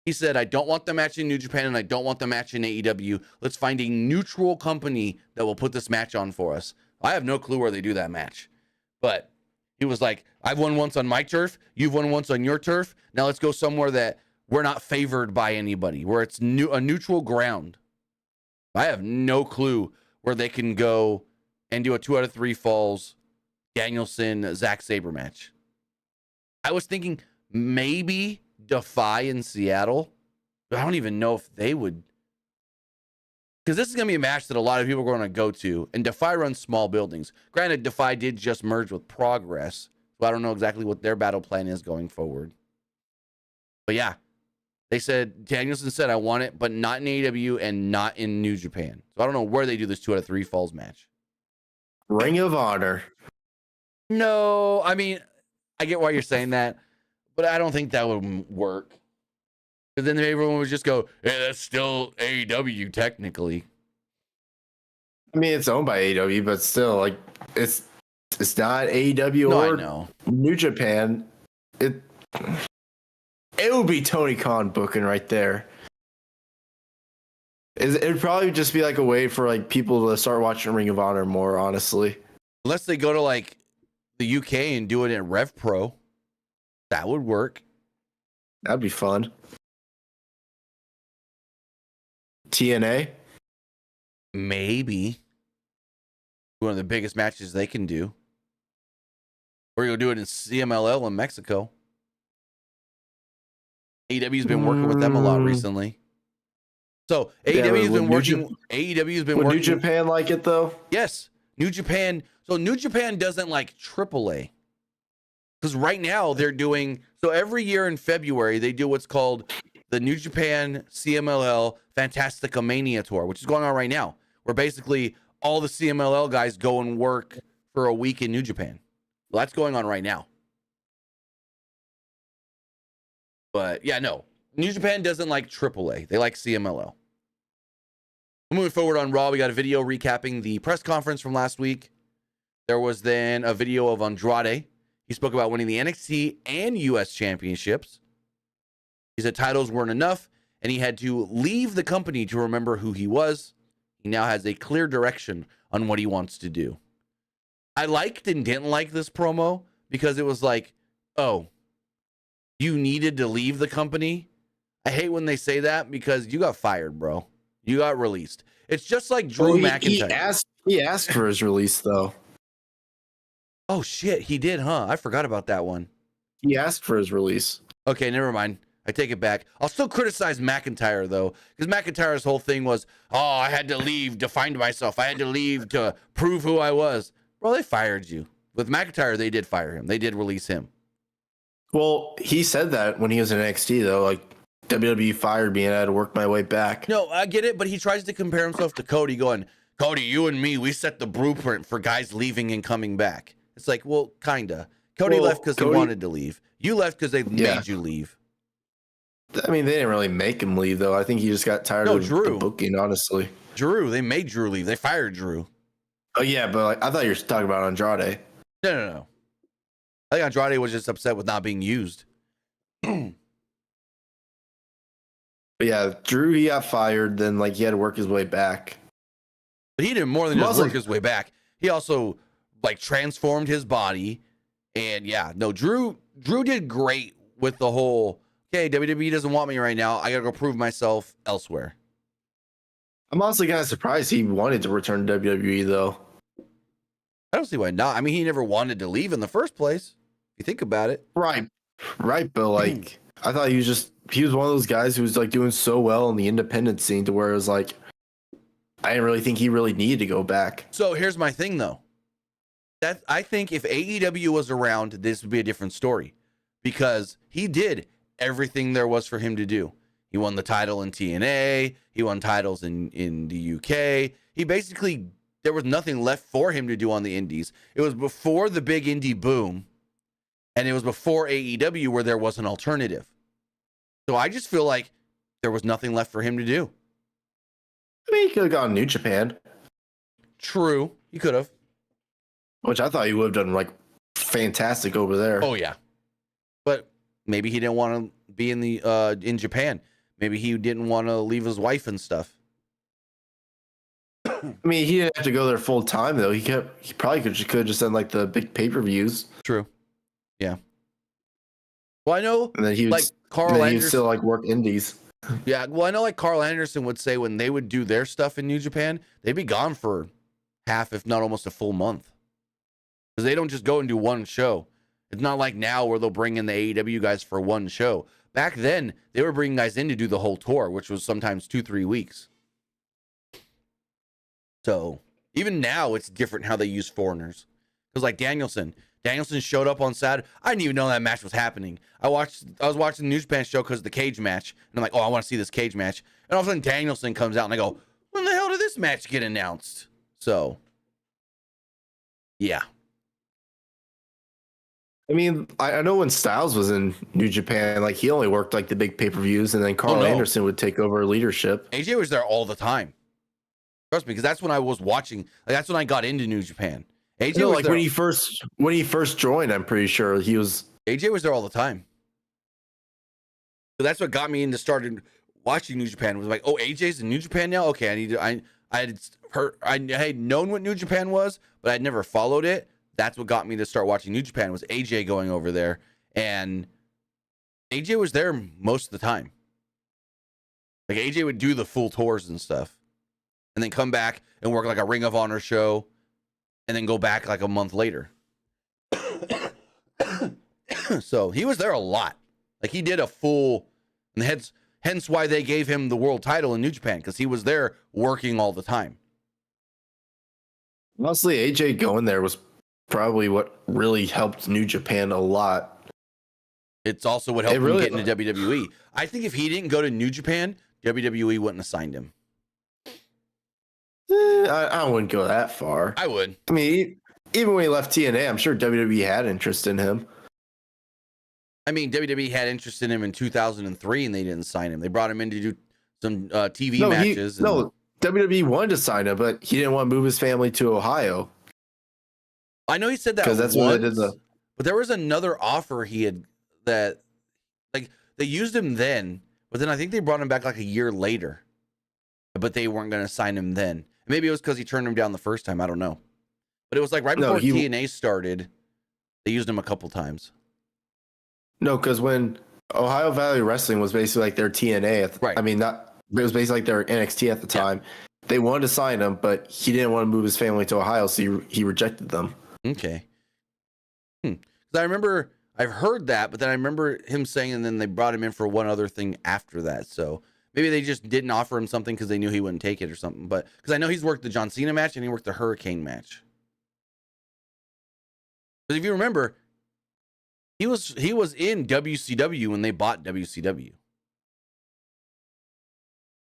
he said, I don't want the match in New Japan and I don't want the match in AEW. Let's find a neutral company that will put this match on for us. I have no clue where they do that match. But he was like, I've won once on my turf. You've won once on your turf. Now let's go somewhere that we're not favored by anybody, where it's a neutral ground. I have no clue where they can go and do a 2 out of 3 falls Danielson Zack Sabre match. I was thinking maybe Defy in Seattle, but I don't even know if they would, because this is going to be a match that a lot of people are going to go to, and Defy runs small buildings. Granted, Defy did just merge with Progress, so I don't know exactly what their battle plan is going forward. But yeah, Danielson said, I want it, but not in AEW and not in New Japan. So I don't know where they do this 2 out of 3 falls match. Ring of Honor. No, I mean, I get why you're saying that, but I don't think that would work. Because then everyone would just go, hey, that's still AEW technically. I mean, it's owned by AEW, but still, like, it's not AEW No, or I know. New Japan. It would be Tony Khan booking right there. It'd probably just be like a way for like people to start watching Ring of Honor more, honestly. Unless they go to like the UK and do it in Rev Pro. That would work. That'd be fun. TNA? Maybe. One of the biggest matches they can do. Or you'll do it in CMLL in Mexico. AEW's been working with them a lot recently. So AEW's been working. AEW's been working. Would New Japan like it though? Yes, New Japan. So New Japan doesn't like AAA because right now they're doing. So every year in February, they do what's called the New Japan CMLL Fantastica Mania Tour, which is going on right now, where basically all the CMLL guys go and work for a week in New Japan. Well, that's going on right now. But yeah, no. New Japan doesn't like AAA. They like CMLL. Moving forward on Raw, we got a video recapping the press conference from last week. There was then a video of Andrade. He spoke about winning the NXT and US championships. He said titles weren't enough, and he had to leave the company to remember who he was. He now has a clear direction on what he wants to do. I liked and didn't like this promo because it was like, oh, you needed to leave the company? I hate when they say that because you got fired, bro. You got released. It's just like Drew McIntyre. He asked for his release, though. Oh, shit. He did, huh? I forgot about that one. He asked for his release. Okay, never mind. I take it back. I'll still criticize McIntyre, though, because McIntyre's whole thing was, oh, I had to leave to find myself. I had to leave to prove who I was. Bro, they fired you. With McIntyre, they did fire him. They did release him. Well, he said that when he was in NXT, though. Like, WWE fired me and I had to work my way back. No, I get it, but he tries to compare himself to Cody, going, Cody, you and me, we set the blueprint for guys leaving and coming back. It's like, well, kinda. Cody left because he wanted to leave. You left because they made you leave. I mean, they didn't really make him leave, though. I think he just got tired of the booking, honestly. Drew, they made Drew leave. They fired Drew. Oh, yeah, but like, I thought you were talking about Andrade. No. I think Andrade was just upset with not being used. But yeah, Drew, he got fired. Then like he had to work his way back. But he did more than just work his way back. He also like transformed his body. And yeah, no, Drew did great with the whole, okay, WWE doesn't want me right now. I got to go prove myself elsewhere. I'm honestly kind of surprised he wanted to return to WWE, though. I don't see why not. I mean, he never wanted to leave in the first place. If you think about it. Right. But like, I thought he was one of those guys who was like doing so well in the independent scene to where it was like, I didn't really think he really needed to go back. So here's my thing, though. That I think if AEW was around, this would be a different story because he did everything there was for him to do. He won the title in TNA. He won titles in the UK. He basically, there was nothing left for him to do on the indies. It was before the big indie boom, and it was before AEW where there was an alternative. So I just feel like there was nothing left for him to do. I mean, he could have gone New Japan. True, he could have. Which I thought he would have done like fantastic over there. Oh yeah, but maybe he didn't want to be in Japan. Maybe he didn't want to leave his wife and stuff. I mean, he didn't have to go there full time though. He probably could have just done like the big pay-per-views. True. Yeah. Well, I know. And then he was like Carl Anderson. He would still like work indies. Yeah. Well, I know like Carl Anderson would say when they would do their stuff in New Japan, they'd be gone for half, if not almost a full month. Because they don't just go and do one show. It's not like now where they'll bring in the AEW guys for one show. Back then, they were bringing guys in to do the whole tour, which was sometimes 2-3 weeks. So even now, it's different how they use foreigners. Because like Danielson showed up on Saturday. I didn't even know that match was happening. I was watching the New Japan show because of the cage match. And I'm like, oh, I want to see this cage match. And all of a sudden, Danielson comes out and I go, when the hell did this match get announced? So, yeah. I mean, I know when Styles was in New Japan, like he only worked like the big pay-per-views, and then Carl Anderson would take over leadership. AJ was there all the time. Trust me, because that's when I was watching. Like, that's when I got into New Japan. AJ was like there. when he first joined, I'm pretty sure he was. AJ was there all the time. So that's what got me into started watching New Japan. Was like, oh, AJ's in New Japan now. Okay, I had known what New Japan was, but I'd never followed it. That's what got me to start watching New Japan was AJ going over there. And AJ was there most of the time. Like AJ would do the full tours and stuff. And then come back and work like a Ring of Honor show. And then go back like a month later. So he was there a lot. Like he did a full, and hence why they gave him the world title in New Japan. Because he was there working all the time. Mostly AJ going there was probably what really helped New Japan a lot. It's also what helped It really- him get into WWE. I think if he didn't go to New Japan, WWE wouldn't have signed him. I wouldn't go that far. I would. I mean, even when he left TNA, I'm sure WWE had interest in him. I mean, WWE had interest in him in 2003, and they didn't sign him. They brought him in to do some TV matches. WWE wanted to sign him, but he didn't want to move his family to Ohio. I know he said that because that's once, what they did. But there was another offer he had that, like, they used him then, but then I think they brought him back like a year later. But they weren't going to sign him then. Maybe it was because he turned him down the first time. I don't know. But it was like right before TNA started, they used him a couple times. No, because when Ohio Valley Wrestling was basically like their TNA, right. I mean, it was basically like their NXT at the time. Yeah. They wanted to sign him, but he didn't want to move his family to Ohio, so he rejected them. Okay. I remember, I've heard that, but then I remember him saying, and then they brought him in for one other thing after that. So maybe they just didn't offer him something because they knew he wouldn't take it or something. But because I know he's worked the John Cena match and he worked the Hurricane match. But if you remember, he was in WCW when they bought WCW.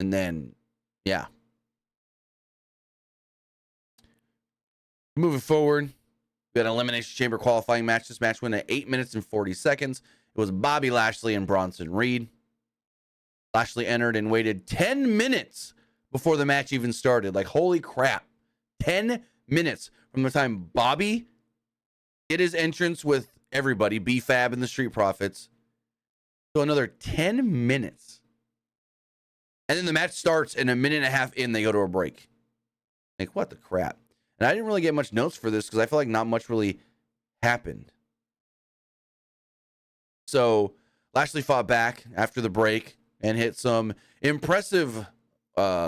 And then, yeah. Moving forward, we had an Elimination Chamber qualifying match. This match went at 8 minutes and 40 seconds. It was Bobby Lashley and Bronson Reed. Lashley entered and waited 10 minutes before the match even started. Like, holy crap. 10 minutes from the time Bobby did his entrance with everybody, B-Fab and the Street Profits. So another 10 minutes. And then the match starts, and a minute and a half in, they go to a break. Like, what the crap? And I didn't really get much notes for this because I feel like not much really happened. So Lashley fought back after the break and hit some impressive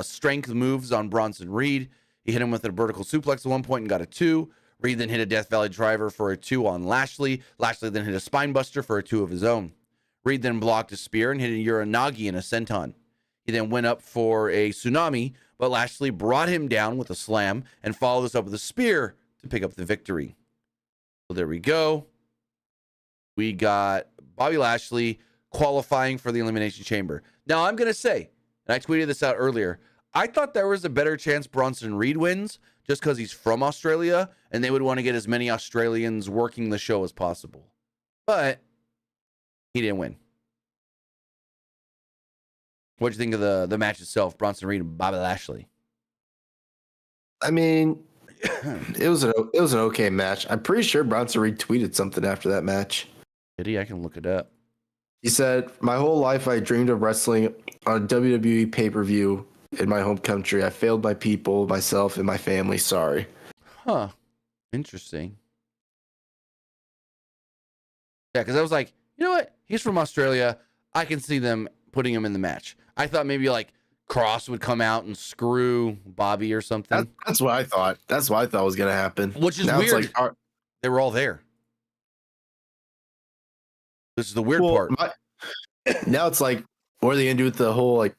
strength moves on Bronson Reed. He hit him with a vertical suplex at one point and got a 2. Reed then hit a Death Valley driver for a 2 on Lashley. Lashley then hit a spine buster for a 2 of his own. Reed then blocked a spear and hit a Uranagi and a senton. He then went up for a tsunami, but Lashley brought him down with a slam and followed this up with a spear to pick up the victory. So there we go. We got Bobby Lashley qualifying for the Elimination Chamber. Now, I'm going to say, and I tweeted this out earlier, I thought there was a better chance Bronson Reed wins just because he's from Australia, and they would want to get as many Australians working the show as possible. But he didn't win. What'd you think of the match itself, Bronson Reed and Bobby Lashley? I mean, it was an okay match. I'm pretty sure Bronson Reed tweeted something after that match. Did he? I can look it up. He said, "My whole life I dreamed of wrestling on WWE pay-per-view in my home country. I failed my people, myself, and my family. Sorry." Huh. Interesting. Yeah, because I was like, you know what? He's from Australia. I can see them putting him in the match. I thought maybe like Cross would come out and screw Bobby or something. That's what I thought. That's what I thought was going to happen. Which is weird. They were all there. This is the weird part. Now it's like, what are they going to do with the whole like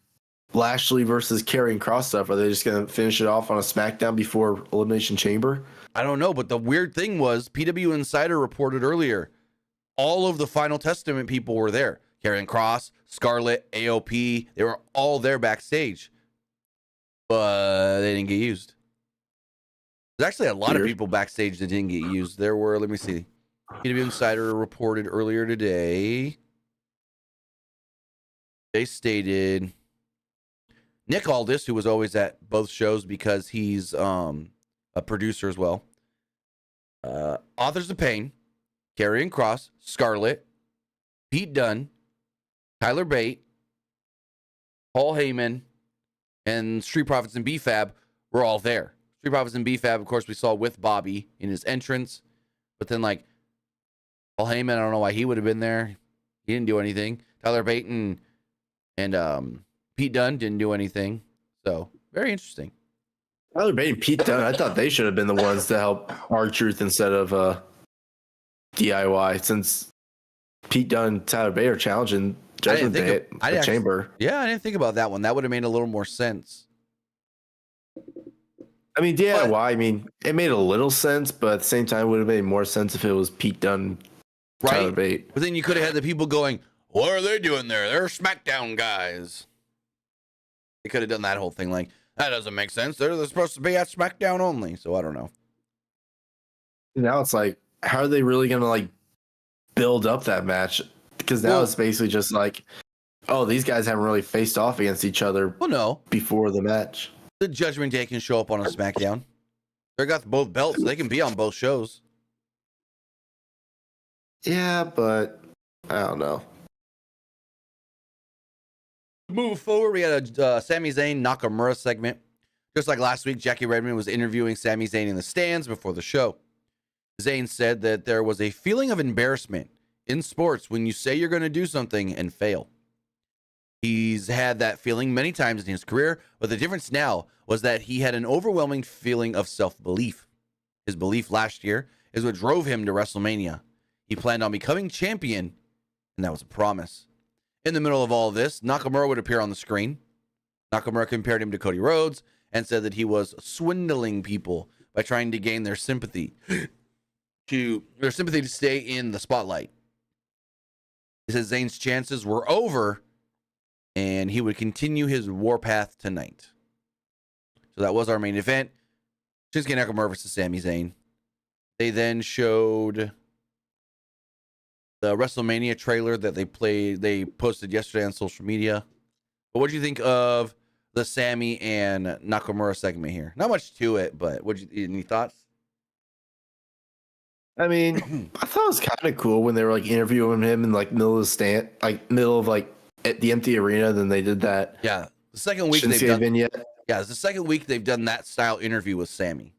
Lashley versus Karrion Kross stuff? Are they just going to finish it off on a SmackDown before Elimination Chamber? I don't know, but the weird thing was PW Insider reported earlier, all of the Final Testament people were there. Karrion Kross, Scarlett, AOP, they were all there backstage. But they didn't get used. There's actually a lot of people backstage that didn't get used. There were, let me see. PW Insider reported earlier today. They stated Nick Aldis, who was always at both shows because he's a producer as well. Authors of Pain, Karrion Kross, Scarlett, Pete Dunne, Tyler Bate, Paul Heyman, and Street Profits and B-Fab were all there. Street Profits and B-Fab, of course, we saw with Bobby in his entrance. But then, like, Paul Heyman, I don't know why he would have been there. He didn't do anything. Tyler Bate and Pete Dunne didn't do anything. So, very interesting. Tyler Bate and Pete Dunne, I thought they should have been the ones to help R-Truth instead of DIY, since Pete Dunne and Tyler Bate are challenging Judgment Day at the Chamber. Yeah, I didn't think about that one. That would have made a little more sense. I mean, DIY, I mean, it made a little sense, but at the same time, it would have made more sense if it was Pete Dunne Tyler right? Bate. But then you could have had the people going, what are they doing there? They're SmackDown guys. They could have done that whole thing like, that doesn't make sense. They're supposed to be at SmackDown only. So I don't know. Now it's like, how are they really going to like build up that match? Because now it's basically just like, oh, these guys haven't really faced off against each other before the match. The Judgment Day can show up on a SmackDown. They got both belts. So they can be on both shows. Yeah, but I don't know. Move forward, we had a Sami Zayn Nakamura segment. Just like last week, Jackie Redmond was interviewing Sami Zayn in the stands before the show. Zayn said that there was a feeling of embarrassment in sports when you say you're going to do something and fail. He's had that feeling many times in his career, but the difference now was that he had an overwhelming feeling of self-belief. His belief last year is what drove him to WrestleMania. He planned on becoming champion, and that was a promise. In the middle of all of this, Nakamura would appear on the screen. Nakamura compared him to Cody Rhodes and said that he was swindling people by trying to gain their sympathy to stay in the spotlight. He says Zayn's chances were over and he would continue his warpath tonight. So that was our main event. Shinsuke Nakamura versus Sami Zayn. They then showed the WrestleMania trailer that they posted yesterday on social media. But what do you think of the Sami and Nakamura segment here? Not much to it, but any thoughts? I mean, I thought it was kind of cool when they were like interviewing him in like middle of the stand, like middle of like at the empty arena. Then they did that. Yeah, the second week they've done vignette. Yeah, it's the second week they've done that style interview with Sami.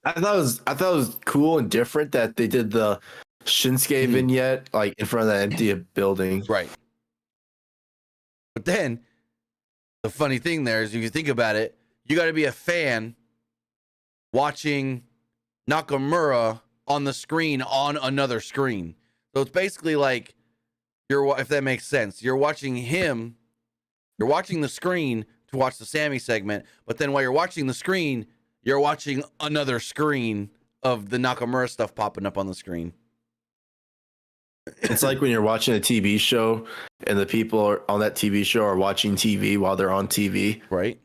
I thought it was cool and different that they did the Shinsuke vignette like in front of that empty building. Right. But then the funny thing there is, if you think about it, you got to be a fan watching Nakamura on the screen on another screen. So it's basically like if that makes sense, you're watching him, you're watching the screen to watch the Sami segment, but then while you're watching the screen, you're watching another screen of the Nakamura stuff popping up on the screen. It's like when you're watching a TV show and the people on that TV show are watching TV while they're on TV. Right.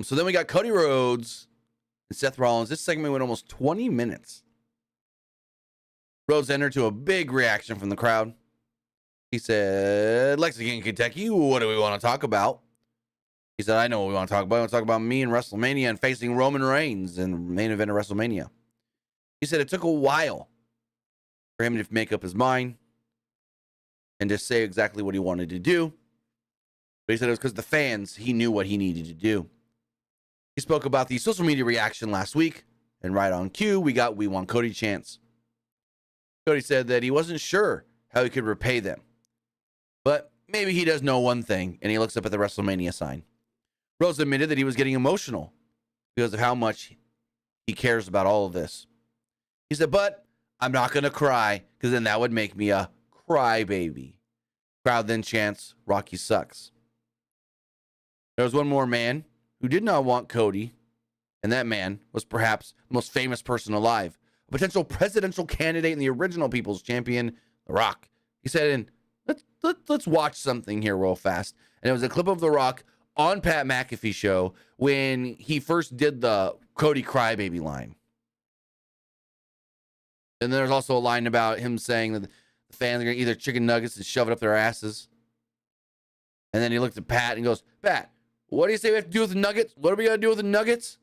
So then we got Cody Rhodes and Seth Rollins. This segment went almost 20 minutes. Rhodes entered to a big reaction from the crowd. He said, Lexington, Kentucky, what do we want to talk about? He said, I know what we want to talk about. We want to talk about me in WrestleMania and facing Roman Reigns in the main event of WrestleMania. He said it took a while for him to make up his mind and to say exactly what he wanted to do. But he said it was because the fans, he knew what he needed to do. He spoke about the social media reaction last week, and right on cue, we got "We Want Cody" chants. Cody said that he wasn't sure how he could repay them, but maybe he does know one thing, and he looks up at the WrestleMania sign. Rhodes admitted that he was getting emotional because of how much he cares about all of this. He said, but I'm not going to cry because then that would make me a crybaby. Crowd then chants, Rocky sucks. There was one more man who did not want Cody, and that man was perhaps the most famous person alive, a potential presidential candidate and the original People's Champion, The Rock. He said, and let's watch something here real fast. And it was a clip of The Rock on Pat McAfee show when he first did the Cody crybaby line. And there's also a line about him saying that the fans are going to eat their chicken nuggets and shove it up their asses. And then he looked at Pat and goes, Pat, what do you say we have to do with the nuggets? What are we going to do with the nuggets?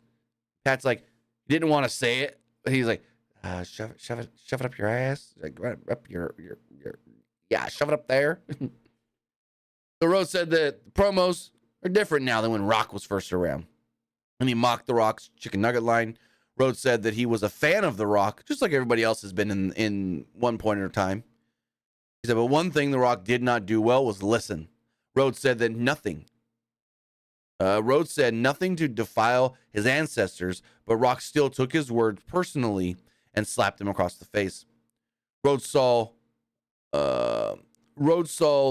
Pat's like, he didn't want to say it, but he's like, shove it up your ass. Like, right up your yeah, shove it up there. The Rhodes said that promos are different now than when Rock was first around. And he mocked The Rock's chicken nugget line. Rhodes said that he was a fan of The Rock, just like everybody else has been in one point at a time. He said, but one thing The Rock did not do well was listen. Rhodes said nothing to defile his ancestors, but Rock still took his words personally and slapped him across the face. Rhodes saw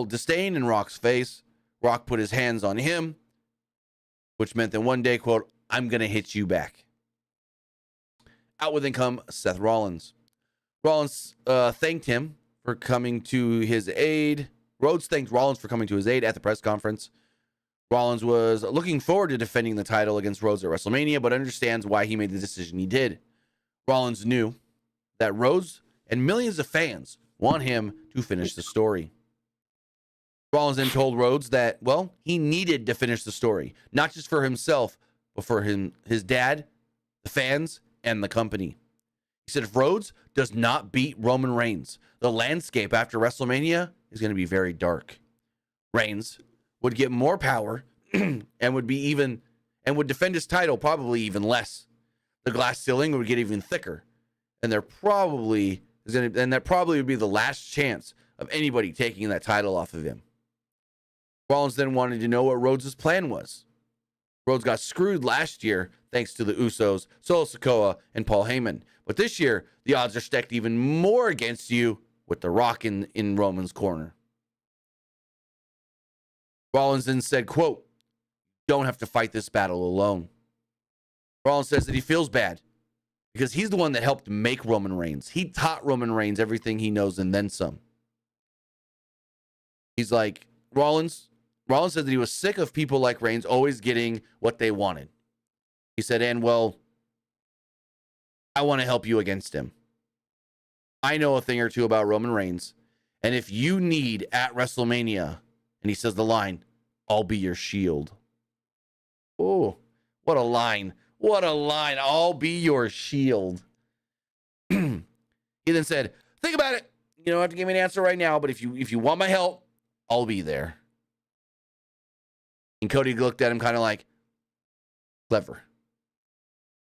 disdain in Rock's face. Rock put his hands on him, which meant that one day, quote, I'm going to hit you back. Out would then come Seth Rollins. Rollins thanked him for coming to his aid. Rhodes thanked Rollins for coming to his aid at the press conference. Rollins was looking forward to defending the title against Rhodes at WrestleMania, but understands why he made the decision he did. Rollins knew that Rhodes and millions of fans want him to finish the story. Rollins then told Rhodes that, well, he needed to finish the story, not just for himself, but for his dad, the fans, and the company. He said if Rhodes does not beat Roman Reigns, the landscape after WrestleMania is going to be very dark. Reigns would get more power and would defend his title probably even less. The glass ceiling would get even thicker, and that probably would be the last chance of anybody taking that title off of him. Rollins then wanted to know what Rhodes' plan was. Rhodes got screwed last year thanks to the Usos, Solo Sikoa, and Paul Heyman. But this year, the odds are stacked even more against you with The Rock in Roman's corner. Rollins then said, quote, "Don't have to fight this battle alone." Rollins says that he feels bad because he's the one that helped make Roman Reigns. He taught Roman Reigns everything he knows and then some. He's like, Rollins said that he was sick of people like Reigns always getting what they wanted. He said, and well, I want to help you against him. I know a thing or two about Roman Reigns, and if you need at WrestleMania, and he says the line, I'll be your shield. Oh, what a line. What a line. I'll be your shield. He then said, think about it. You don't have to give me an answer right now, but if you want my help, I'll be there. And Cody looked at him kind of like, clever.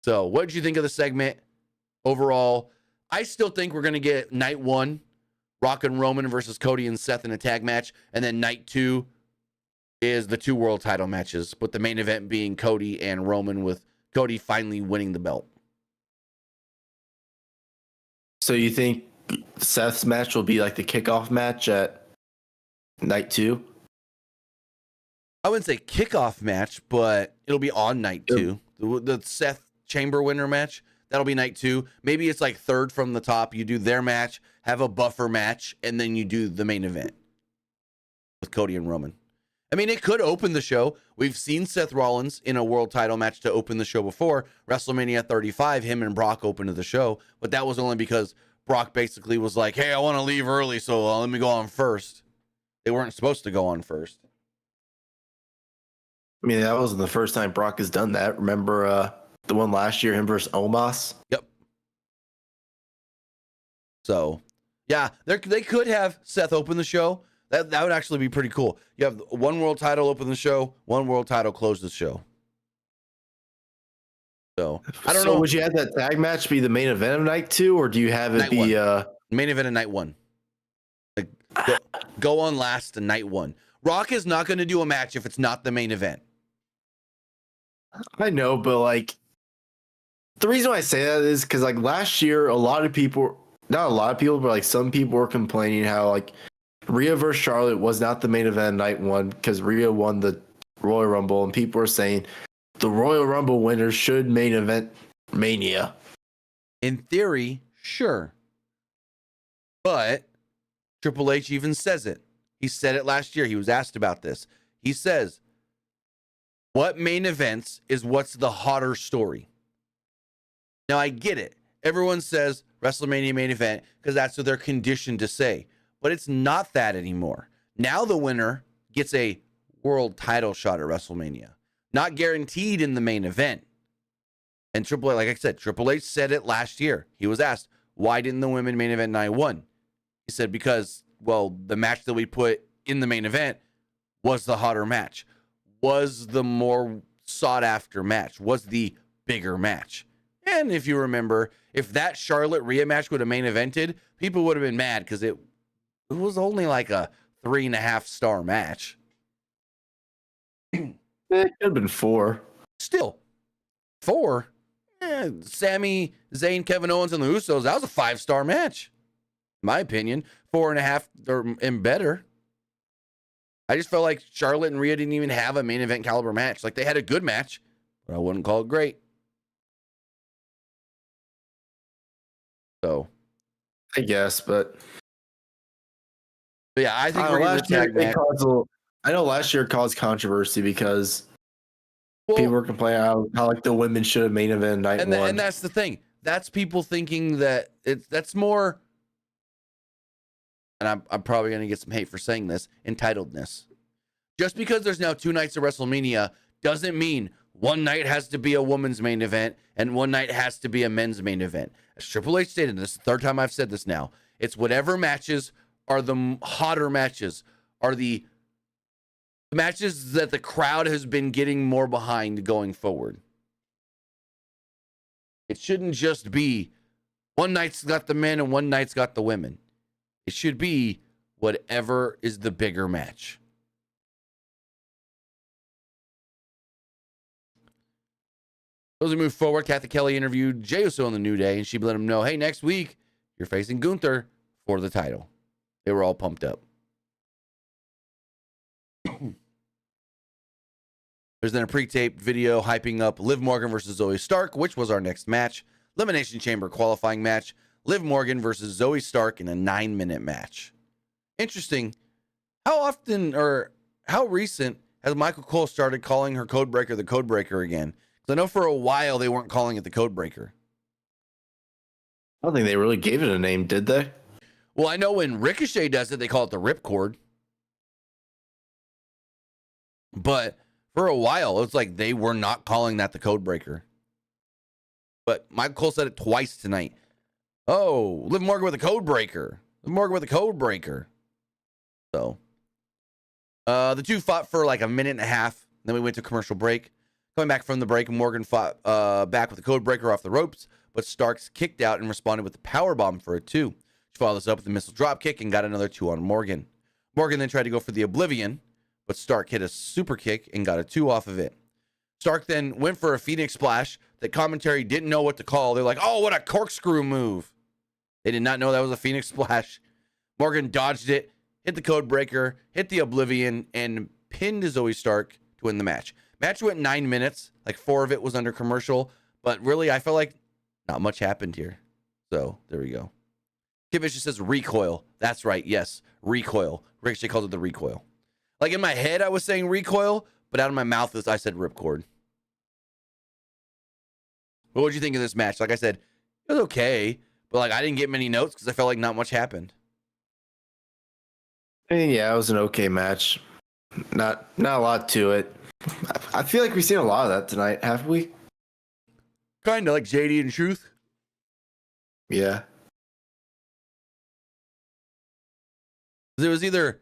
So what did you think of the segment overall? I still think we're going to get night one, Rock and Roman versus Cody and Seth in a tag match. And then night two is the 2 world title matches, with the main event being Cody and Roman, with Cody finally winning the belt. So you think Seth's match will be like the kickoff match at night 2? I wouldn't say kickoff match, but it'll be on night 2. The Seth Chamber winner match, that'll be night 2. Maybe it's like third from the top. You do their match, have a buffer match, and then you do the main event with Cody and Roman. I mean, it could open the show. We've seen Seth Rollins in a world title match to open the show before. WrestleMania 35, him and Brock opened the show, but that was only because Brock basically was like, hey, I want to leave early, so let me go on first. They weren't supposed to go on first. I mean, that wasn't the first time Brock has done that. Remember the one last year, him versus Omos? Yep. So, yeah, they could have Seth open the show. That would actually be pretty cool. You have one world title open the show, one world title close the show. So, I don't know. Would you have that tag match be the main event of night 2, or do you have it night be main event of night 1? Like, go on last to night 1. Rock is not going to do a match if it's not the main event. I know, but like the reason why I say that is because like last year, a lot of people, not a lot of people, but like some people were complaining how like Rhea versus Charlotte was not the main event night 1 because Rhea won the Royal Rumble, and people were saying the Royal Rumble winner should main event Mania. In theory, sure. But Triple H even says it. He said it last year. He was asked about this. He says, what main events is what's the hotter story? Now, I get it. Everyone says WrestleMania main event because that's what they're conditioned to say. But it's not that anymore. Now the winner gets a world title shot at WrestleMania. Not guaranteed in the main event. And Triple H, like I said, Triple H said it last year. He was asked, why didn't the women main event night 1? He said, because, well, the match that we put in the main event was the hotter match, was the more sought after match, was the bigger match. And if you remember, if that Charlotte Rhea match would have main evented, people would have been mad because it was only like a 3.5 star match. It could have been 4. Still, 4. Sami, Zayn, Kevin Owens, and the Usos, that was a 5-star match. In my opinion, 4.5 and better. I just felt like Charlotte and Rhea didn't even have a main event caliber match. Like, they had a good match, but I wouldn't call it great. So, I guess, but yeah, I think I we're know, getting a last year tag match. I know last year caused controversy because people Well, were complaining how like the women should have main event night and one. that's the thing. That's people thinking that that's more. And I'm probably going to get some hate for saying this, entitledness. Just because there's now 2 nights of WrestleMania doesn't mean one night has to be a woman's main event and one night has to be a men's main event. As Triple H stated, this is the third time I've said this now. It's whatever matches are the hotter matches, are the matches that the crowd has been getting more behind going forward. It shouldn't just be one night's got the men and one night's got the women. It should be whatever is the bigger match. As we move forward, Kathy Kelly interviewed Jey Uso on the New Day, and she let him know, hey, next week, you're facing Gunther for the title. They were all pumped up. There's then a pre-taped video hyping up Liv Morgan versus Zoe Stark, which was our next match. Elimination Chamber qualifying match. Liv Morgan versus Zoe Stark in a 9-minute match. Interesting. How often or how recent has Michael Cole started calling her Codebreaker the Codebreaker again? Because I know for a while they weren't calling it the Codebreaker. I don't think they really gave it a name, did they? Well, I know when Ricochet does it, they call it the Ripcord. But for a while, it's like they were not calling that the Codebreaker. But Michael Cole said it twice tonight. Oh, Liv Morgan with a Codebreaker. Liv Morgan with a Codebreaker. So, the two fought for like a minute and a half. Then we went to commercial break. Coming back from the break, Morgan fought back with the Codebreaker off the ropes, but Starks kicked out and responded with the powerbomb for a 2. She followed this up with a missile drop kick and got another 2 on Morgan. Morgan then tried to go for the Oblivion, but Stark hit a super kick and got a 2 off of it. Stark then went for a Phoenix Splash that commentary didn't know what to call. They're like, oh, what a corkscrew move. They did not know that was a Phoenix Splash. Morgan dodged it, hit the Codebreaker, hit the Oblivion, and pinned Zoe Stark to win the match. Match went 9 minutes. Like 4 of it was under commercial. But really, I felt like not much happened here. So, there we go. Kid Vicious says recoil. That's right. Yes, recoil. Ricochet calls it the recoil. Like in my head, I was saying recoil, but out of my mouth, I said ripcord. What would you think of this match? Like I said, it was okay, but like I didn't get many notes because I felt like not much happened. I mean, yeah, it was an okay match. Not a lot to it. I feel like we've seen a lot of that tonight, haven't we? Kind of like JD and Truth. Yeah. There was either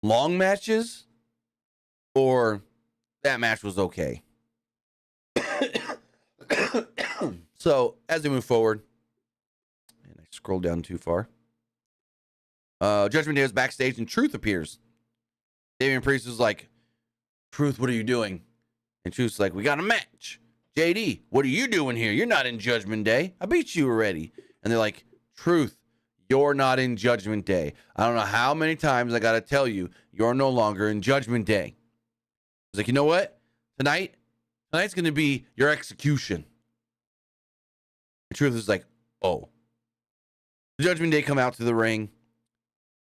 long matches or that match was okay. So as we move forward, and I scroll down too far, Judgment Day is backstage and Truth appears. Damian Priest is like, Truth, what are you doing? And Truth's like, we got a match. JD, what are you doing here? You're not in Judgment Day. I beat you already. And they're like, Truth, you're not in Judgment Day. I don't know how many times I got to tell you, you're no longer in Judgment Day. He's like, you know what? Tonight's going to be your execution. The Truth is like, oh. The Judgment Day come out to the ring.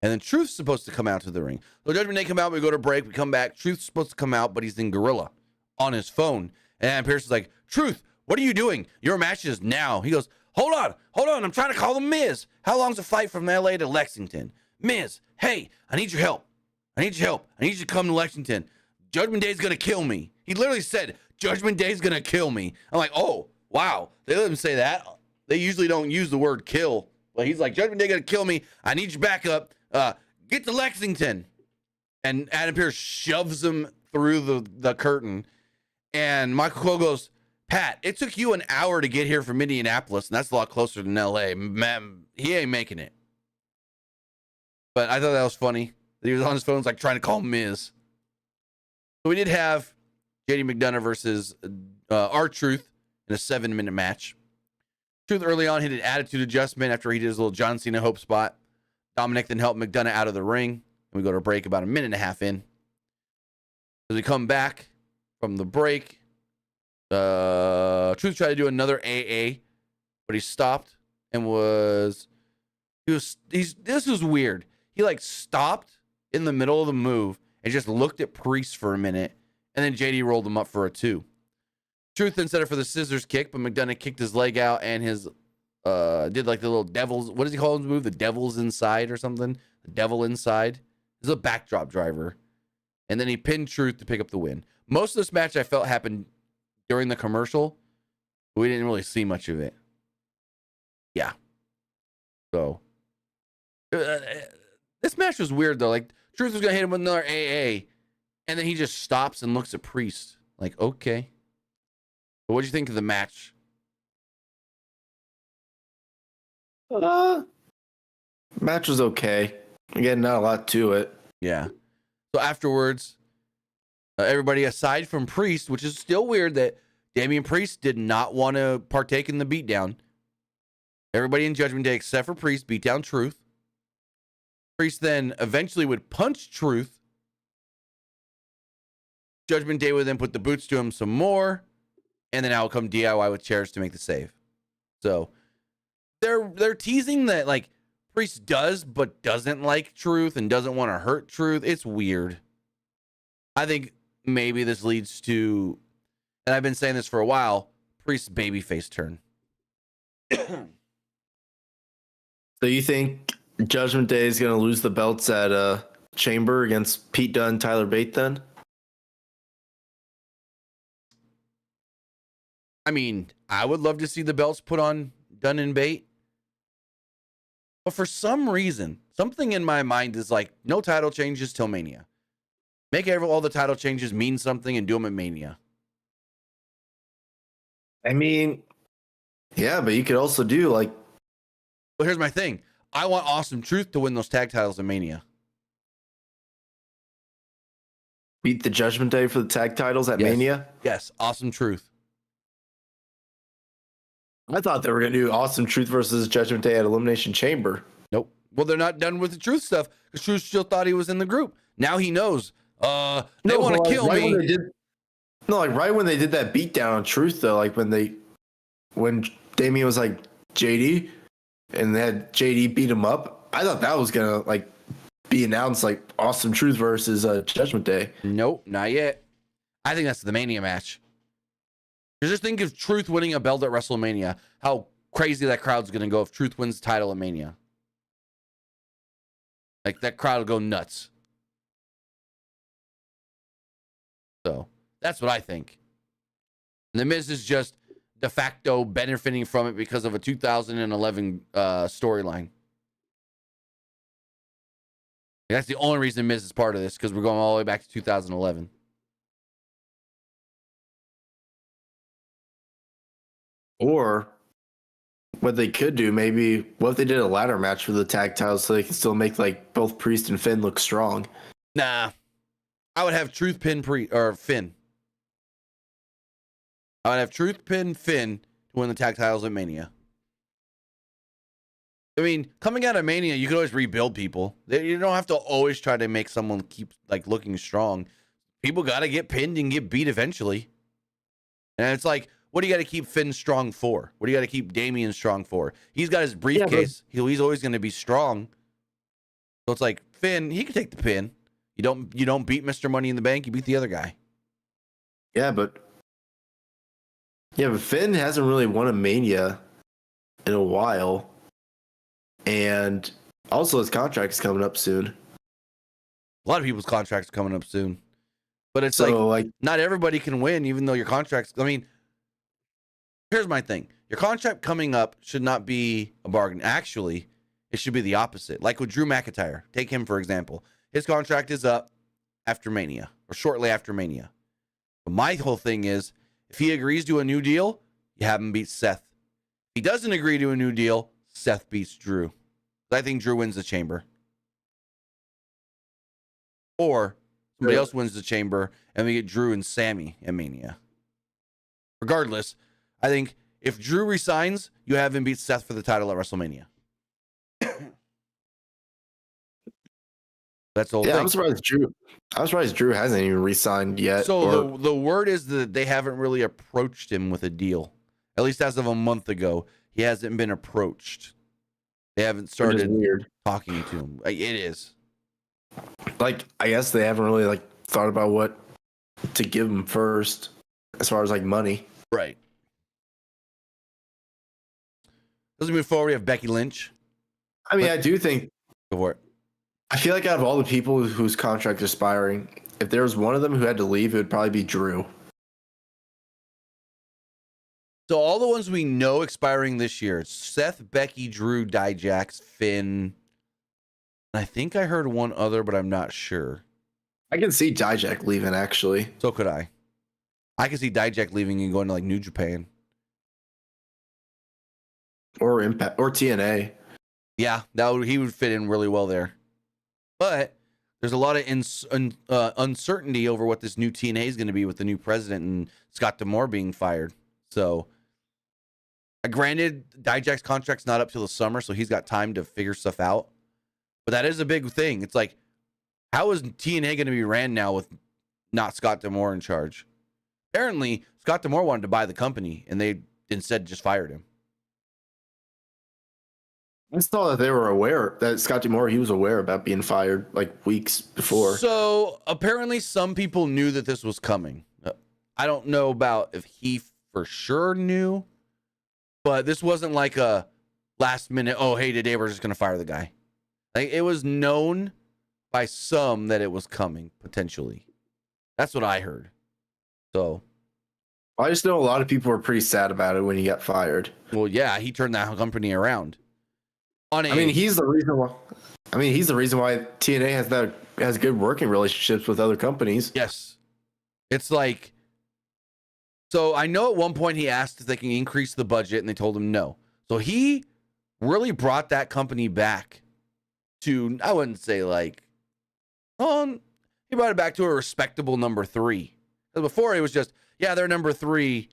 And then Truth's supposed to come out to the ring. So Judgment Day come out, we go to break, we come back. Truth's supposed to come out, but he's in Gorilla on his phone. And Pierce is like, Truth, what are you doing? Your match is now. He goes, hold on. I'm trying to call the Miz. How long's the flight from LA to Lexington? Miz, hey, I need your help. I need you to come to Lexington. Judgment Day's going to kill me. He literally said, Judgment Day's going to kill me. I'm like, oh, wow. They let him say that. They usually don't use the word kill. But he's like, Judgment Day going to kill me. I need you back up. Get to Lexington. And Adam Pearce shoves him through the curtain. And Michael Cole goes, Pat, it took you an hour to get here from Indianapolis, and that's a lot closer than LA. Man, he ain't making it. But I thought that was funny. That he was on his phone, like trying to call Miz. So we did have JD McDonough versus R-Truth in a 7-minute match. Truth early on hit an attitude adjustment after he did his little John Cena hope spot. Dominic then helped McDonough out of the ring. And we go to a break about a minute and a half in. As we come back from the break, Truth tried to do another AA, but he stopped and this was weird. He like stopped in the middle of the move and just looked at Priest for a minute, and then JD rolled him up for a 2. Truth then set it for the scissors kick, but McDonough kicked his leg out and his did like the little devil's, what does he call his move? The devil's inside or something? The devil inside. This is a backdrop driver. And then he pinned Truth to pick up the win. Most of this match I felt happened during the commercial. We didn't really see much of it. Yeah. So this match was weird though. Like Truth was gonna hit him with another AA, and then he just stops and looks at Priest. Like, okay. But what do you think of the match? Match was okay. Again, not a lot to it. Yeah. So afterwards, everybody aside from Priest, which is still weird that Damian Priest did not want to partake in the beatdown. Everybody in Judgment Day except for Priest beat down Truth. Priest then eventually would punch Truth. Judgment Day would then put the boots to him some more, and then out would come DIY with chairs to make the save. So they're teasing that like Priest does but doesn't like Truth and doesn't want to hurt Truth. It's weird. I think maybe this leads to, and I've been saying this for a while, Priest's babyface turn. So you think Judgment Day is going to lose the belts at Chamber against Pete Dunne, Tyler Bate then? I mean, I would love to see the belts put on Dunne and Bate. But for some reason, something in my mind is like, no title changes till Mania. Make all the title changes mean something and do them at Mania. I mean, yeah, but you could also do like... But here's my thing. I want Awesome Truth to win those tag titles at Mania. Beat the Judgment Day for the tag titles at Mania? Yes, Awesome Truth. I thought they were going to do Awesome Truth versus Judgment Day at Elimination Chamber. Nope. Well, they're not done with the Truth stuff because Truth still thought he was in the group. Now he knows. They want to kill me. Right when they did that beatdown on Truth, though, like when Damian was like JD and they had JD beat him up, I thought that was going to like be announced like Awesome Truth versus Judgment Day. Nope, not yet. I think that's the Mania match. Just think of Truth winning a belt at WrestleMania. How crazy that crowd's going to go if Truth wins the title at Mania. Like, that crowd will go nuts. So, that's what I think. And The Miz is just de facto benefiting from it because of a 2011 storyline. That's the only reason Miz is part of this, because we're going all the way back to 2011. Or what they could do, maybe, what if they did a ladder match for the tag titles so they can still make like both Priest and Finn look strong? Nah. I would have Truth pin Finn. I would have Truth pin Finn to win the tag titles at Mania. I mean, coming out of Mania, you can always rebuild people. You don't have to always try to make someone keep like looking strong. People got to get pinned and get beat eventually. And it's like, what do you got to keep Finn strong for? What do you got to keep Damian strong for? He's got his briefcase. Yeah, he's always going to be strong. So it's like, Finn, he can take the pin. You don't beat Mr. Money in the Bank. You beat the other guy. Yeah, but Finn hasn't really won a Mania in a while. And also his contract is coming up soon. A lot of people's contracts are coming up soon. But it's like not everybody can win, even though your contracts... I mean, here's my thing. Your contract coming up should not be a bargain. Actually, it should be the opposite. Like with Drew McIntyre. Take him, for example. His contract is up after Mania, or shortly after Mania. But my whole thing is, if he agrees to a new deal, you have him beat Seth. If he doesn't agree to a new deal, Seth beats Drew. I think Drew wins the Chamber. Or somebody else wins the Chamber, and we get Drew and Sami at Mania. Regardless, I think if Drew resigns, you have him beat Seth for the title at WrestleMania. That's the whole thing. I'm surprised Drew hasn't even re-signed yet. So the word is that they haven't really approached him with a deal. At least as of a month ago, he hasn't been approached. They haven't Which is started weird. talking to him. It is. Like, I guess they haven't really like thought about what to give him first, as far as like money. Right. As we move forward, we have Becky Lynch. I mean, I do think. Go for it. I feel like out of all the people whose contract is expiring, if there was one of them who had to leave, it would probably be Drew. So all the ones we know expiring this year: Seth, Becky, Drew, Dijak, Finn. I think I heard one other, but I'm not sure. I can see Dijak leaving, actually. So could I. I can see Dijak leaving and going to like New Japan. Or Impact, or TNA. Yeah, he would fit in really well there. But there's a lot of uncertainty over what this new TNA is going to be with the new president and Scott D'Amore being fired. So, granted, Dijak's contract's not up till the summer, so he's got time to figure stuff out. But that is a big thing. It's like, how is TNA going to be ran now with not Scott D'Amore in charge? Apparently, Scott D'Amore wanted to buy the company, and they instead just fired him. I saw that they were aware that Scott D'Amore, he was aware about being fired like weeks before. So apparently some people knew that this was coming. I don't know about if he for sure knew, but this wasn't like a last minute, oh, hey, today we're just going to fire the guy. Like, it was known by some that it was coming, potentially. That's what I heard. So I just know a lot of people were pretty sad about it when he got fired. Well, yeah, he turned that company around. He's the reason why. He's the reason why TNA has good working relationships with other companies. Yes, it's like. So I know at one point he asked if they can increase the budget, and they told him no. So he really brought that company back to, I wouldn't say like, he brought it back to a respectable number 3. Because before it was just, yeah, they're number 3,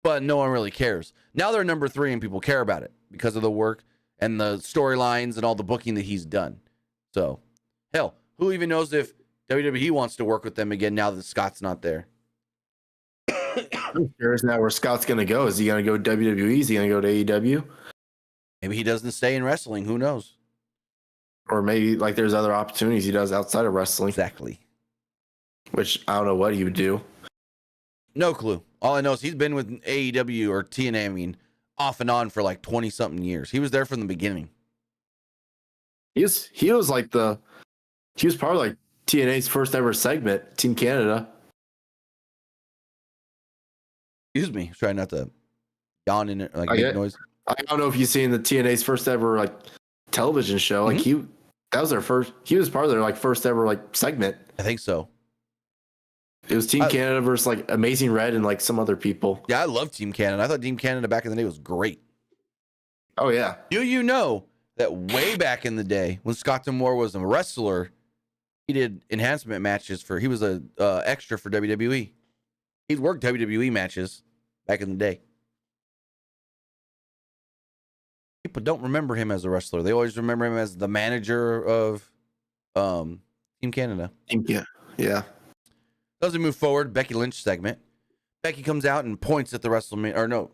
but no one really cares. Now they're number 3 and people care about it because of the work and the storylines and all the booking that he's done. So, hell, who even knows if WWE wants to work with them again now that Scott's not there? I'm curious now where Scott's going to go. Is he going to go WWE? Is he going to go to AEW? Maybe he doesn't stay in wrestling. Who knows? Or maybe like there's other opportunities he does outside of wrestling. Exactly. Which I don't know what he would do. No clue. All I know is he's been with AEW or TNA, off and on for like 20-something years. He was there from the beginning. He was probably like TNA's first ever segment, Team Canada. Excuse me. Trying not to yawn in it, like make noise. I don't know if you've seen the TNA's first ever like television show. Like he was part of their like first ever like segment. I think so. It was Team Canada versus like Amazing Red and like some other people. Yeah, I love Team Canada. I thought Team Canada back in the day was great. Oh yeah. Do you know that way back in the day when Scott D'Amore was a wrestler, he did enhancement matches he was a extra for WWE. He'd worked WWE matches back in the day. People don't remember him as a wrestler. They always remember him as the manager of Team Canada. Yeah. As we move forward, Becky Lynch segment. Becky comes out and points at the WrestleMania, or no.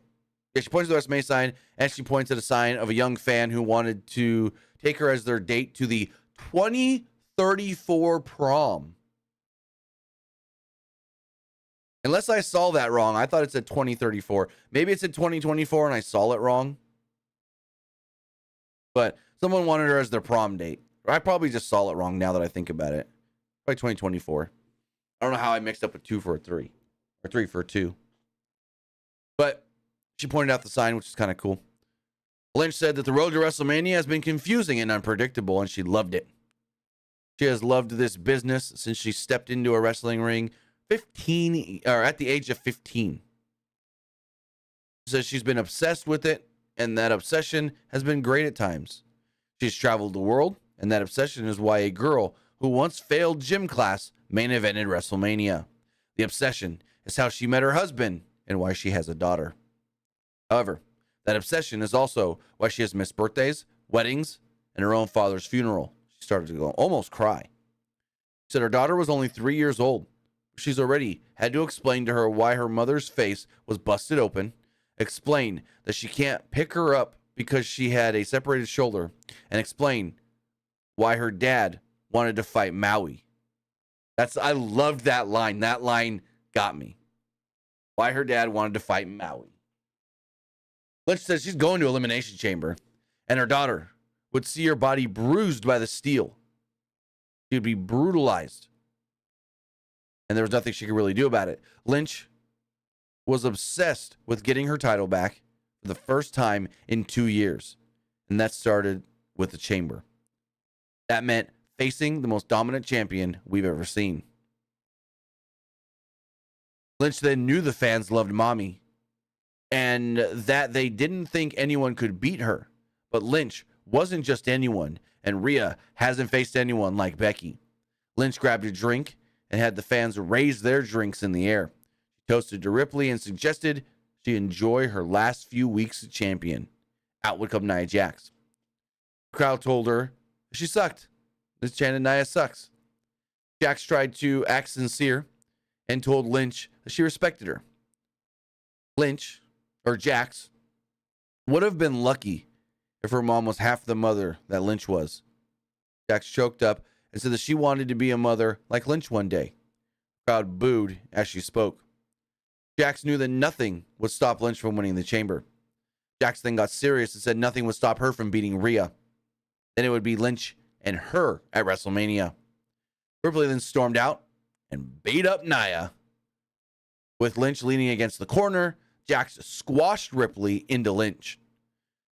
Yeah, she points at the WrestleMania sign, and she points at a sign of a young fan who wanted to take her as their date to the 2034 prom. Unless I saw that wrong. I thought it said 2034. Maybe it said 2024 and I saw it wrong. But someone wanted her as their prom date. Or I probably just saw it wrong now that I think about it. Probably 2024. I don't know how I mixed up a 2 for a 3. Or 3 for a 2. But she pointed out the sign, which is kind of cool. Lynch said that the road to WrestleMania has been confusing and unpredictable, and she loved it. She has loved this business since she stepped into a wrestling ring at the age of 15. She says she's been obsessed with it, and that obsession has been great at times. She's traveled the world, and that obsession is why a girl who once failed gym class main evented WrestleMania. The obsession is how she met her husband and why she has a daughter. However, that obsession is also why she has missed birthdays, weddings, and her own father's funeral. She started to almost cry. She said her daughter was only 3 years old. She's already had to explain to her why her mother's face was busted open explain that she can't pick her up because she had a separated shoulder, and explain why her dad wanted to fight Maui. I loved that line. That line got me. Why her dad wanted to fight Maui. Lynch says she's going to Elimination Chamber, and her daughter would see her body bruised by the steel. She would be brutalized, and there was nothing she could really do about it. Lynch was obsessed with getting her title back for the first time in 2 years, and that started with the Chamber. That meant facing the most dominant champion we've ever seen. Lynch then knew the fans loved Mommy and that they didn't think anyone could beat her. But Lynch wasn't just anyone, and Rhea hasn't faced anyone like Becky. Lynch grabbed a drink and had the fans raise their drinks in the air. She toasted to Ripley and suggested she enjoy her last few weeks as champion. Out would come Nia Jax. The crowd told her she sucked. This chanted Nia sucks. Jax tried to act sincere and told Lynch that she respected her. Jax, would have been lucky if her mom was half the mother that Lynch was. Jax choked up and said that she wanted to be a mother like Lynch one day. The crowd booed as she spoke. Jax knew that nothing would stop Lynch from winning the Chamber. Jax then got serious and said nothing would stop her from beating Rhea. Then it would be Lynch and her at WrestleMania. Ripley then stormed out and beat up Nia. With Lynch leaning against the corner, Jax squashed Ripley into Lynch.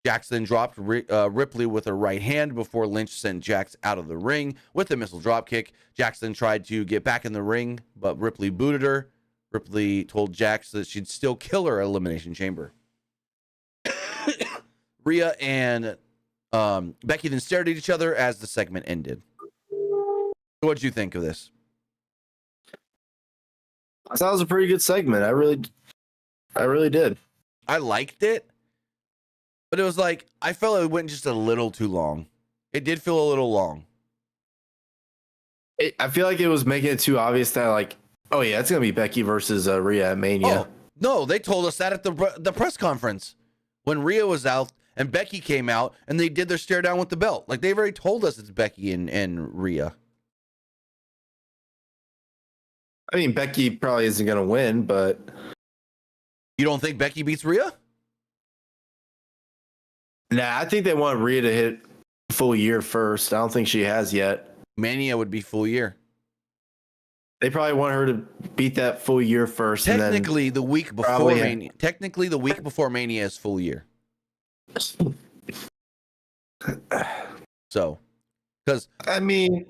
Jax then dropped Ripley with her right hand before Lynch sent Jax out of the ring with a missile dropkick. Jax then tried to get back in the ring, but Ripley booted her. Ripley told Jax that she'd still kill her at Elimination Chamber. Rhea and Becky then stared at each other as the segment ended. What did you think of this? I thought it was a pretty good segment. I really did. I liked it, but it was like, I felt it went just a little too long. It did feel a little long. I feel like it was making it too obvious that, like, oh yeah, it's going to be Becky versus Rhea at Mania. Oh, no, they told us that at the press conference when Rhea was out and Becky came out and they did their stare down with the belt. Like, they've already told us it's Becky and Rhea. I mean, Becky probably isn't going to win, but... You don't think Becky beats Rhea? Nah, I think they want Rhea to hit full year first. I don't think she has yet. Mania would be full year. They probably want her to beat that full year first. Technically, and then the week before Mania. Technically, the week before Mania is full year. So, because I mean,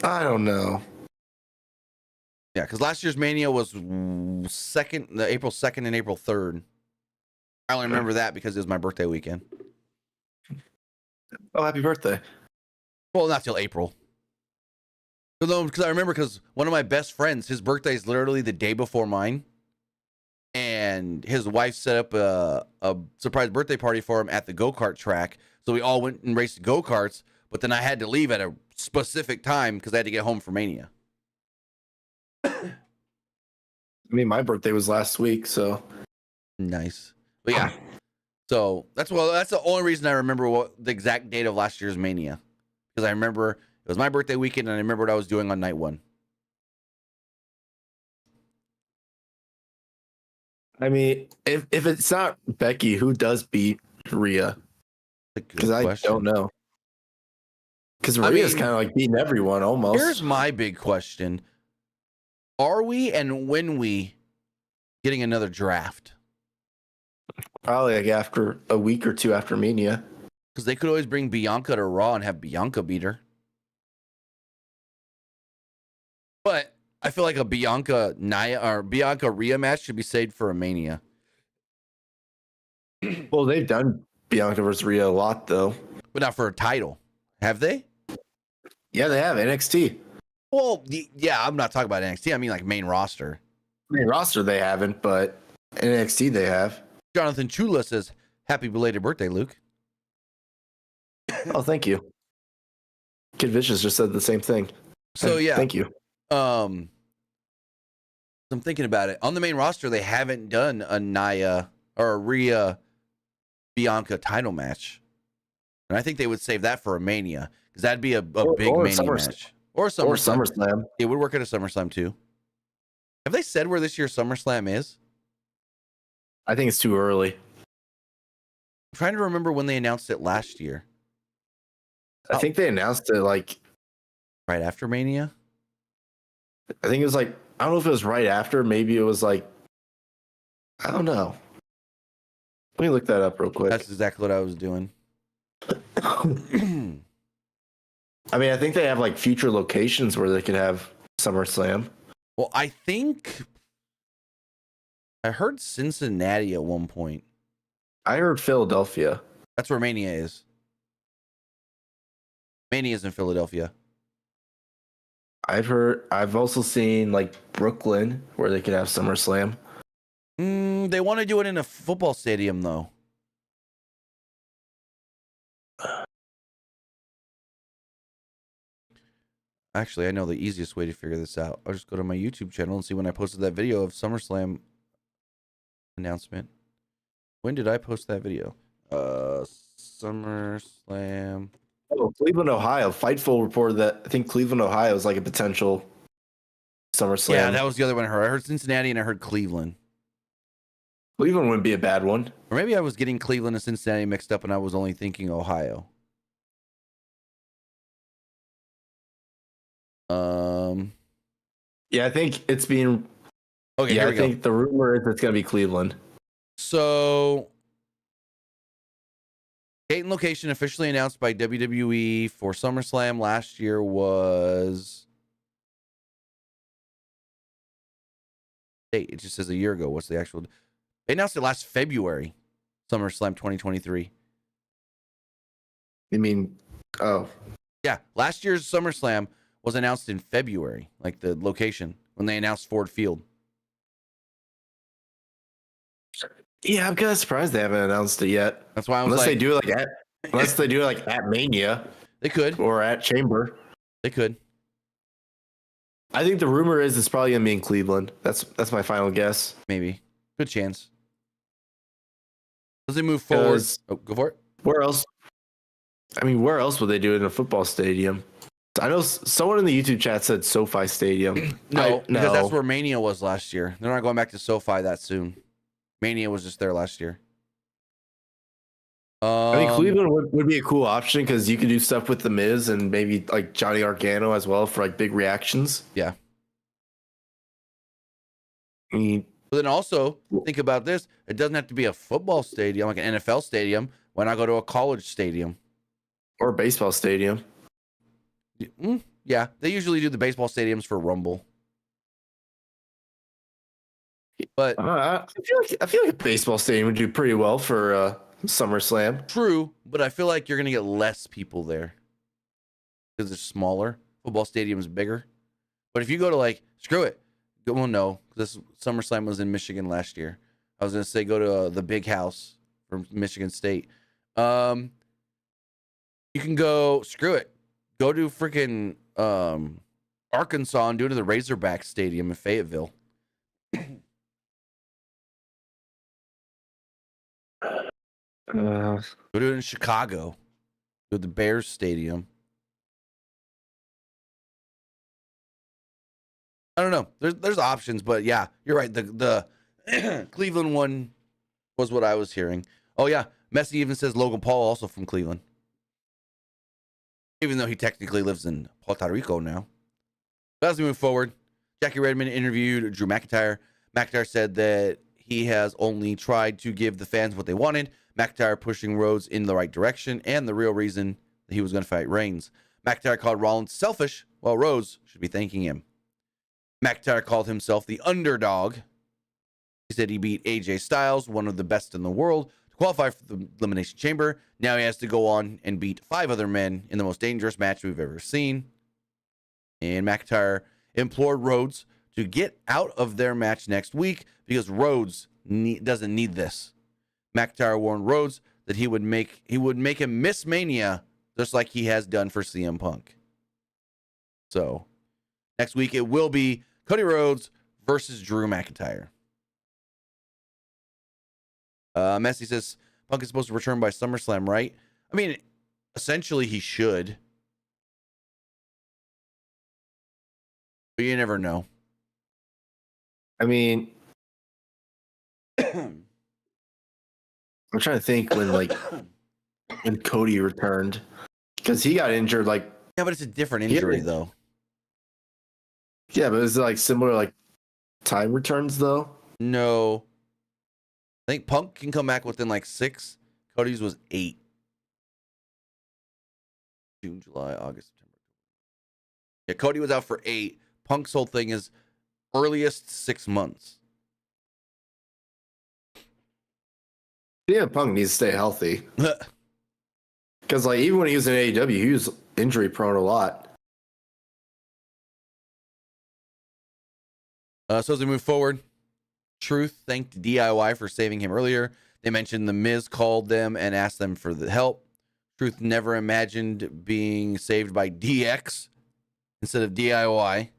I don't know. Yeah, because last year's Mania was April 2nd and April 3rd. I only remember that because it was my birthday weekend. Oh, happy birthday. Well, not till April. Because I remember, because one of my best friends, his birthday is literally the day before mine. And his wife set up a surprise birthday party for him at the go-kart track. So we all went and raced go-karts. But then I had to leave at a specific time because I had to get home for Mania. I mean, my birthday was last week, so nice. But yeah, so that's the only reason I remember what the exact date of last year's Mania, because I remember it was my birthday weekend and I remember what I was doing on night one. I mean, if it's not Becky, who does beat Rhea? Because I don't know. Because Rhea's kind of like beating everyone almost. Here's my big question. Are we and when we getting another draft? Probably like after a week or two after Mania. Because they could always bring Bianca to Raw and have Bianca beat her. But I feel like a Bianca Rhea match should be saved for a Mania. Well, they've done Bianca versus Rhea a lot, though. But not for a title. Have they? Yeah, they have. NXT. Well, yeah, I'm not talking about NXT. I mean, like, main roster. Main roster, they haven't, but NXT, they have. Jonathan Chula says, happy belated birthday, Luke. Oh, thank you. Kid Vicious just said the same thing. So, yeah. Thank you. I'm thinking about it. On the main roster, they haven't done a Nia or a Rhea Bianca title match. And I think they would save that for a Mania because that'd be a big Mania match. Or SummerSlam. It would work at a SummerSlam too. Have they said where this year's SummerSlam is? I think it's too early. I'm trying to remember when they announced it last year. I think they announced it like right after Mania. I think it was like, I don't know if it was right after. Maybe it was like, I don't know. Let me look that up real quick. That's exactly what I was doing. I mean, I think they have like future locations where they could have SummerSlam. Well, I think I heard Cincinnati at one point. I heard Philadelphia. That's where Mania is. Mania is in Philadelphia. I've also seen like Brooklyn where they could have SummerSlam. They want to do it in a football stadium though. Actually, I know the easiest way to figure this out. I'll just go to my YouTube channel and see when I posted that video of SummerSlam announcement. When did I post that video? SummerSlam. Oh, Cleveland, Ohio. Fightful reported that I think Cleveland, Ohio is like a potential SummerSlam. Yeah, that was the other one I heard. I heard Cincinnati and I heard Cleveland. Cleveland wouldn't be a bad one. Or maybe I was getting Cleveland and Cincinnati mixed up and I was only thinking Ohio. Yeah, I think it's being. Okay, yeah, here we I think the rumor is it's going to be Cleveland. So, date and location officially announced by WWE for SummerSlam last year was. Date, it just says a year ago. What's the actual? They announced it last February, SummerSlam 2023. I mean, oh. Yeah, last year's SummerSlam was announced in February, like the location, when they announced Ford Field. Yeah, I'm kind of surprised they haven't announced it yet. That's why I was unless like, they do it like unless they do it like at Mania. They could. Or at Chamber. They could. I think the rumor is it's probably gonna be in Cleveland. That's my final guess. Maybe. Good chance. Does it move forward? Oh, go for it. Where else? I mean, where else would they do it in a football stadium? I know someone in the YouTube chat said SoFi Stadium. No, because that's where Mania was last year. They're not going back to SoFi that soon. Mania was just there last year. I think Cleveland would be a cool option because you could do stuff with The Miz and maybe like Johnny Gargano as well for like big reactions. Yeah. I mean, but then also think about this. It doesn't have to be a football stadium, like an NFL stadium. Why not go to a college stadium? Or a baseball stadium. Yeah, they usually do the baseball stadiums for Rumble. But I feel like a baseball stadium would do pretty well for SummerSlam. True, but I feel like you're gonna get less people there because it's smaller. Football stadium is bigger. But if you go to like, screw it. Well, no, this SummerSlam was in Michigan last year. I was gonna say go to the Big House from Michigan State. You can go. Screw it. Go to freaking Arkansas and do it at the Razorback Stadium in Fayetteville. Go do it in Chicago. Go to the Bears Stadium. I don't know. There's options, but yeah, you're right. The Cleveland one was what I was hearing. Oh yeah, Messi even says Logan Paul also from Cleveland, even though he technically lives in Puerto Rico now. But as we move forward, Jackie Redmond interviewed Drew McIntyre. McIntyre said that he has only tried to give the fans what they wanted. McIntyre pushing Rhodes in the right direction and the real reason that he was going to fight Reigns. McIntyre called Rollins selfish, while Rhodes should be thanking him. McIntyre called himself the underdog. He said he beat AJ Styles, one of the best in the world, to qualify for the Elimination Chamber. Now he has to go on and beat 5 other men in the most dangerous match we've ever seen. And McIntyre implored Rhodes to get out of their match next week because Rhodes doesn't need this. McIntyre warned Rhodes that he would make him miss Mania just like he has done for CM Punk. So next week it will be Cody Rhodes versus Drew McIntyre. Messi says Punk is supposed to return by SummerSlam, right? I mean, essentially he should. But you never know. I mean, I'm trying to think when Cody returned, because he got injured Yeah, but it's a different injury though. Yeah, but is it like similar like time returns though? No. I think Punk can come back within like 6. Cody's was 8. June, July, August, September. Yeah, Cody was out for 8. Punk's whole thing is earliest 6 months. Yeah, Punk needs to stay healthy. Because like even when he was in AEW, he was injury prone a lot. So as we move forward, Truth thanked DIY for saving him earlier. They mentioned The Miz called them and asked them for the help. Truth never imagined being saved by DX instead of DIY.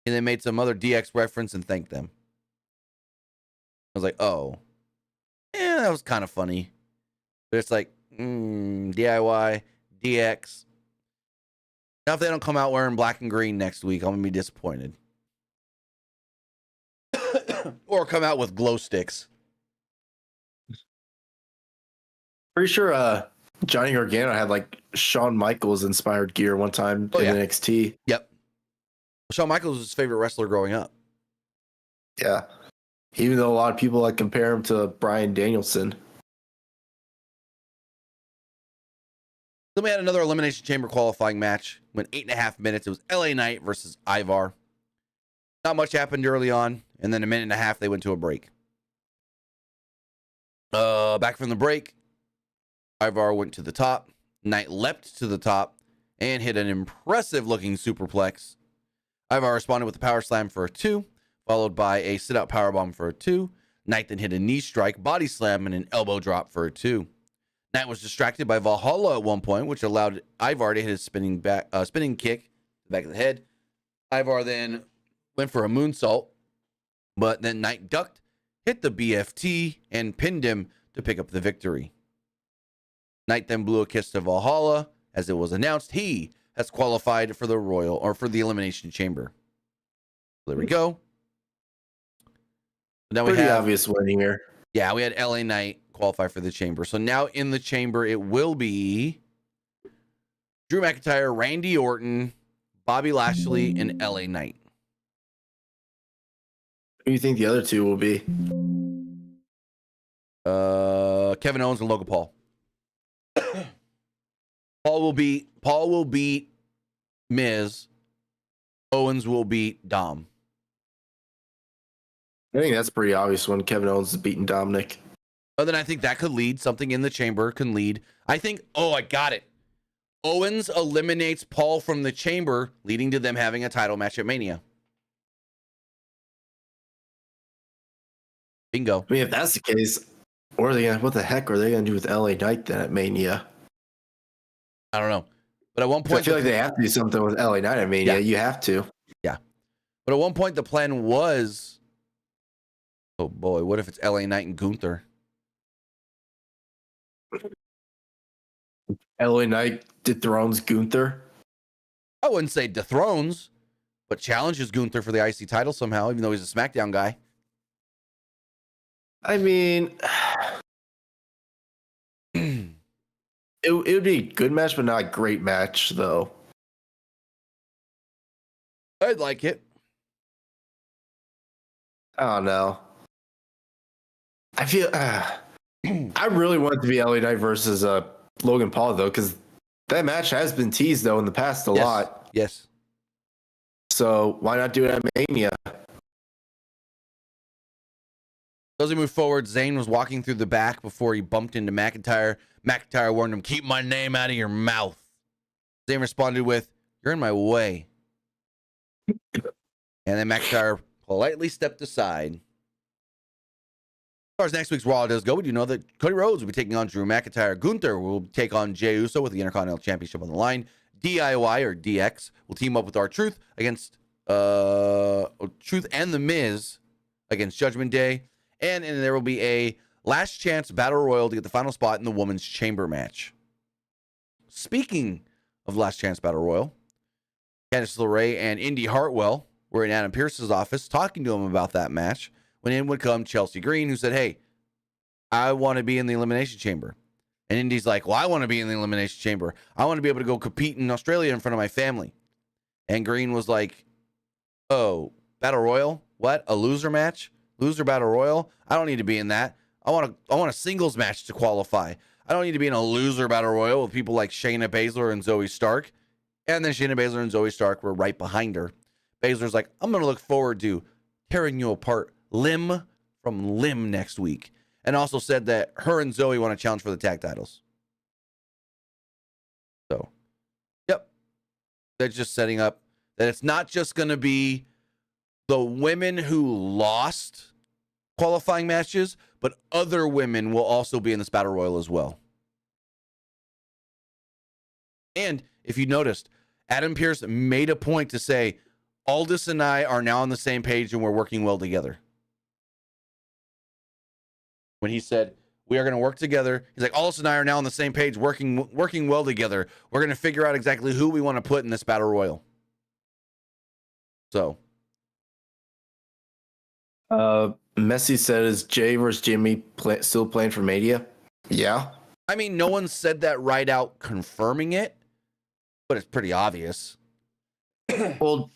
And they made some other DX reference and thanked them. I was like, oh. Yeah, that was kind of funny. But it's like, DIY, DX. Now if they don't come out wearing black and green next week, I'm going to be disappointed. Or come out with glow sticks. Pretty sure Johnny Gargano had like Shawn Michaels inspired gear one time in NXT. Yep. Shawn Michaels was his favorite wrestler growing up. Yeah. Even though a lot of people like compare him to Bryan Danielson. Then we had another Elimination Chamber qualifying match. Went 8.5 minutes. It was LA Knight versus Ivar. Not much happened early on, and then a minute and a half they went to a break. Back from the break, Ivar went to the top. Knight leapt to the top and hit an impressive looking superplex. Ivar responded with a power slam for a 2, followed by a sit-out powerbomb for a 2. Knight then hit a knee strike, body slam, and an elbow drop for a 2. Knight was distracted by Valhalla at one point, which allowed Ivar to hit his spinning kick to the back of the head. Ivar then went for a moonsault, but then Knight ducked, hit the BFT, and pinned him to pick up the victory. Knight then blew a kiss to Valhalla. As it was announced, he has qualified for the Elimination Chamber. There we go. Now we have obvious win here. Yeah, we had LA Knight qualify for the Chamber. So now in the Chamber, it will be Drew McIntyre, Randy Orton, Bobby Lashley, and LA Knight. Who do you think the other two will be? Kevin Owens and Logan Paul. Paul will beat Miz. Owens will beat Dom. I think that's pretty obvious when Kevin Owens is beating Dominic. But then I think that could lead something in the Chamber. Can lead. I think. Oh, I got it. Owens eliminates Paul from the Chamber, leading to them having a title match at Mania. Bingo. I mean, if that's the case, what the heck are they gonna do with LA Knight then at Mania? I don't know. But at one point, I feel like they have to do something with LA Knight at Mania. Yeah. You have to. Yeah. But at one point, the plan was, oh boy, what if it's LA Knight and Gunther? LA Knight dethrones Gunther? I wouldn't say dethrones, but challenges Gunther for the IC title somehow, even though he's a SmackDown guy. I mean, it would be a good match, but not a great match, though. I'd like it. I don't know. I feel I really want it to be LA Knight versus Logan Paul, though, because that match has been teased, though, in the past a lot. Yes. So why not do it at Mania? As we move forward, Zayn was walking through the back before he bumped into McIntyre. McIntyre warned him, "Keep my name out of your mouth." Zayn responded with, "You're in my way." And then McIntyre politely stepped aside. As far as next week's Raw does go, we do know that Cody Rhodes will be taking on Drew McIntyre. Gunther will take on Jey Uso with the Intercontinental Championship on the line. DIY or DX will team up with R-Truth against Truth and The Miz against Judgment Day. And there will be a last chance battle royal to get the final spot in the women's chamber match. Speaking of last chance battle royal, Candice LeRae and Indy Hartwell were in Adam Pearce's office talking to him about that match when in would come Chelsea Green, who said, hey, I want to be in the Elimination Chamber. And Indy's like, well, I want to be in the Elimination Chamber. I want to be able to go compete in Australia in front of my family. And Green was like, oh, Battle Royal? What? A loser match? Loser Battle Royal? I don't need to be in that. I want a singles match to qualify. I don't need to be in a loser Battle Royal with people like Shayna Baszler and Zoe Stark. And then Shayna Baszler and Zoe Stark were right behind her. Baszler's like, I'm going to look forward to tearing you apart limb from limb next week. And also said that her and Zoe want to challenge for the tag titles. So, yep. They're just setting up that it's not just going to be the women who lost qualifying matches, but other women will also be in this Battle Royal as well. And if you noticed, Adam Pearce made a point to say, Aldis and I are now on the same page and we're working well together. When he said, we are going to work together, he's like, Aldis and I are now on the same page, working well together. We're going to figure out exactly who we want to put in this Battle Royal. So. Messi said, is Jay versus Jimmy still playing for Mania? Yeah. I mean, no one said that right out confirming it, but it's pretty obvious. Well,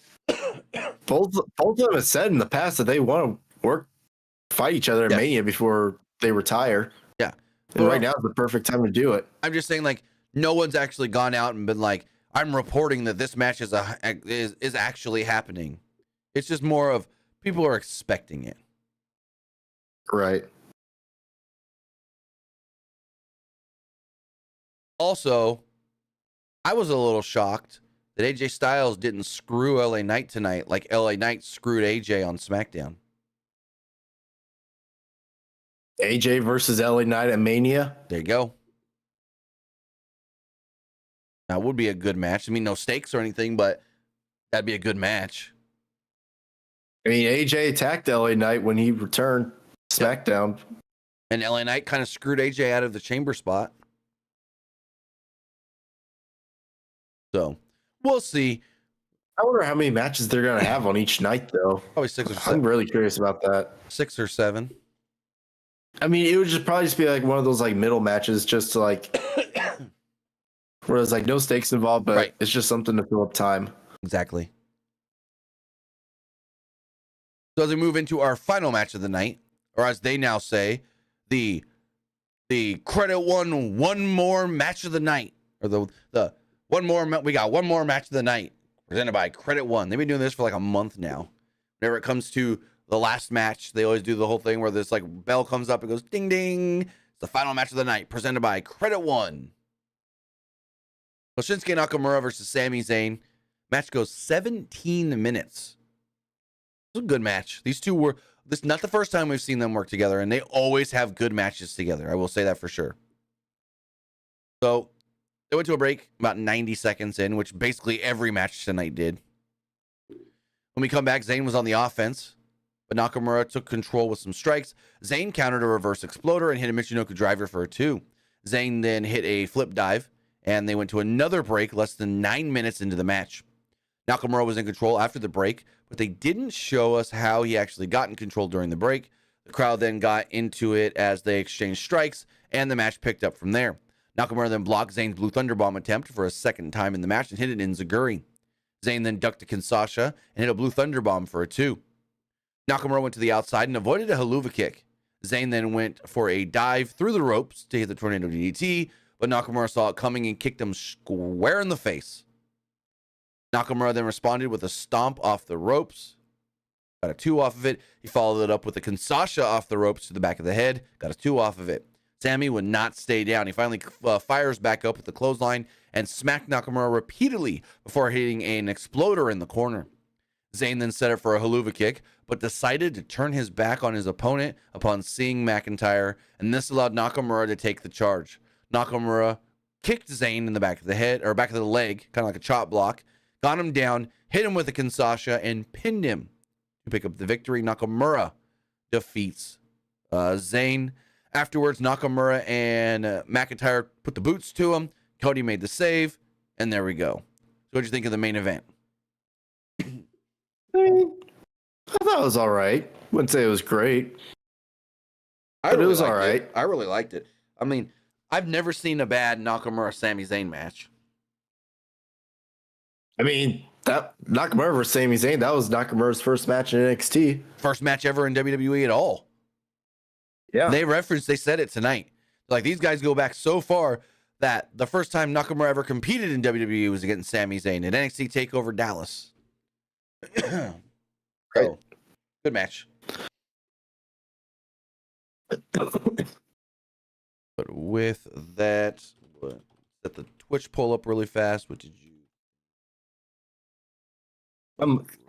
both of them have said in the past that they want to fight each other at Mania before they retire. Yeah. And right now is the perfect time to do it. I'm just saying, like, no one's actually gone out and been like, I'm reporting that this match is actually happening. It's just more of people are expecting it. Right. Also, I was a little shocked that AJ Styles didn't screw LA Knight tonight like LA Knight screwed AJ on SmackDown. AJ versus LA Knight at Mania. There you go. That would be a good match. I mean, no stakes or anything, but that'd be a good match. I mean, AJ attacked LA Knight when he returned SmackDown. And LA Knight kind of screwed AJ out of the chamber spot. So, we'll see. I wonder how many matches they're going to have on each night, though. Probably 6 or 7. I'm really curious about that. 6 or 7. I mean, it would probably just be like one of those like middle matches just to like where there's like no stakes involved, but It's just something to fill up time. Exactly. So as we move into our final match of the night, or as they now say, the credit one more match of the night, or the one more we got one more match of the night presented by Credit One. They've been doing this for like a month now. Whenever it comes to the last match, they always do the whole thing where this like bell comes up and goes ding ding. It's the final match of the night presented by Credit One. So Shinsuke Nakamura versus Sami Zayn. Match goes 17 minutes. It was a good match. These two were this is not the first time we've seen them work together, and they always have good matches together. I will say that for sure. So they went to a break about 90 seconds in, which basically every match tonight did. When we come back, Zayn was on the offense, but Nakamura took control with some strikes. Zayn countered a reverse exploder and hit a Michinoku driver for a 2. Zayn then hit a flip dive, and they went to another break less than 9 minutes into the match. Nakamura was in control after the break, but they didn't show us how he actually got in control during the break. The crowd then got into it as they exchanged strikes, and the match picked up from there. Nakamura then blocked Zayn's Blue Thunder Bomb attempt for a second time in the match and hit it in Enziguri. Zayn then ducked a Kinshasa and hit a Blue Thunder Bomb for a 2. Nakamura went to the outside and avoided a Helluva Kick. Zayn then went for a dive through the ropes to hit the Tornado DDT, but Nakamura saw it coming and kicked him square in the face. Nakamura then responded with a stomp off the ropes. Got a 2 off of it. He followed it up with a Kinshasa off the ropes to the back of the head. Got a 2 off of it. Sami would not stay down. He finally fires back up with the clothesline and smacked Nakamura repeatedly before hitting an exploder in the corner. Zayn then set up for a Helluva Kick, but decided to turn his back on his opponent upon seeing McIntyre, and this allowed Nakamura to take the charge. Nakamura kicked Zayn in the back of the head, or back of the leg, kind of like a chop block, got him down, hit him with a Kinshasa, and pinned him to pick up the victory. Nakamura defeats Zayn. Afterwards, Nakamura and McIntyre put the boots to him. Cody made the save, and there we go. So what'd you think of the main event? I thought it was all right. Wouldn't say it was great, but it was all right. I really liked it. I mean, I've never seen a bad Nakamura Sami Zayn match. I mean, that Nakamura versus Sami Zayn, that was Nakamura's first match in NXT. First match ever in WWE at all. Yeah. They said it tonight. Like, these guys go back so far that the first time Nakamura ever competed in WWE was against Sami Zayn at NXT TakeOver Dallas. So, good match. But with that, set the Twitch poll up really fast. What did you?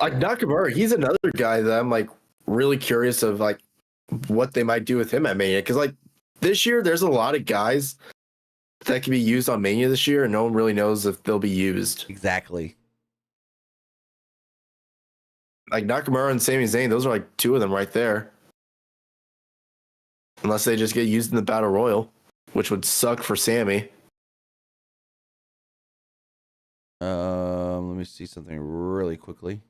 Like Nakamura, he's another guy that I'm like really curious of like what they might do with him at Mania, because like this year there's a lot of guys that can be used on Mania this year, and no one really knows if they'll be used. Exactly. Like Nakamura and Sami Zayn, those are like two of them right there. Unless they just get used in the Battle Royal, which would suck for Sami. Let me see something really quickly.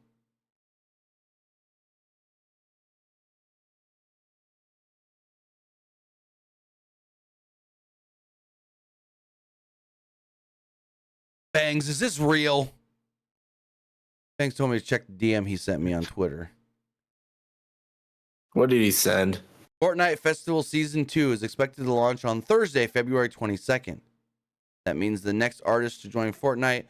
Bangs, is this real? Bangs told me to check the DM he sent me on Twitter. What did he send? Fortnite Festival Season 2 is expected to launch on Thursday, February 22nd. That means the next artist to join Fortnite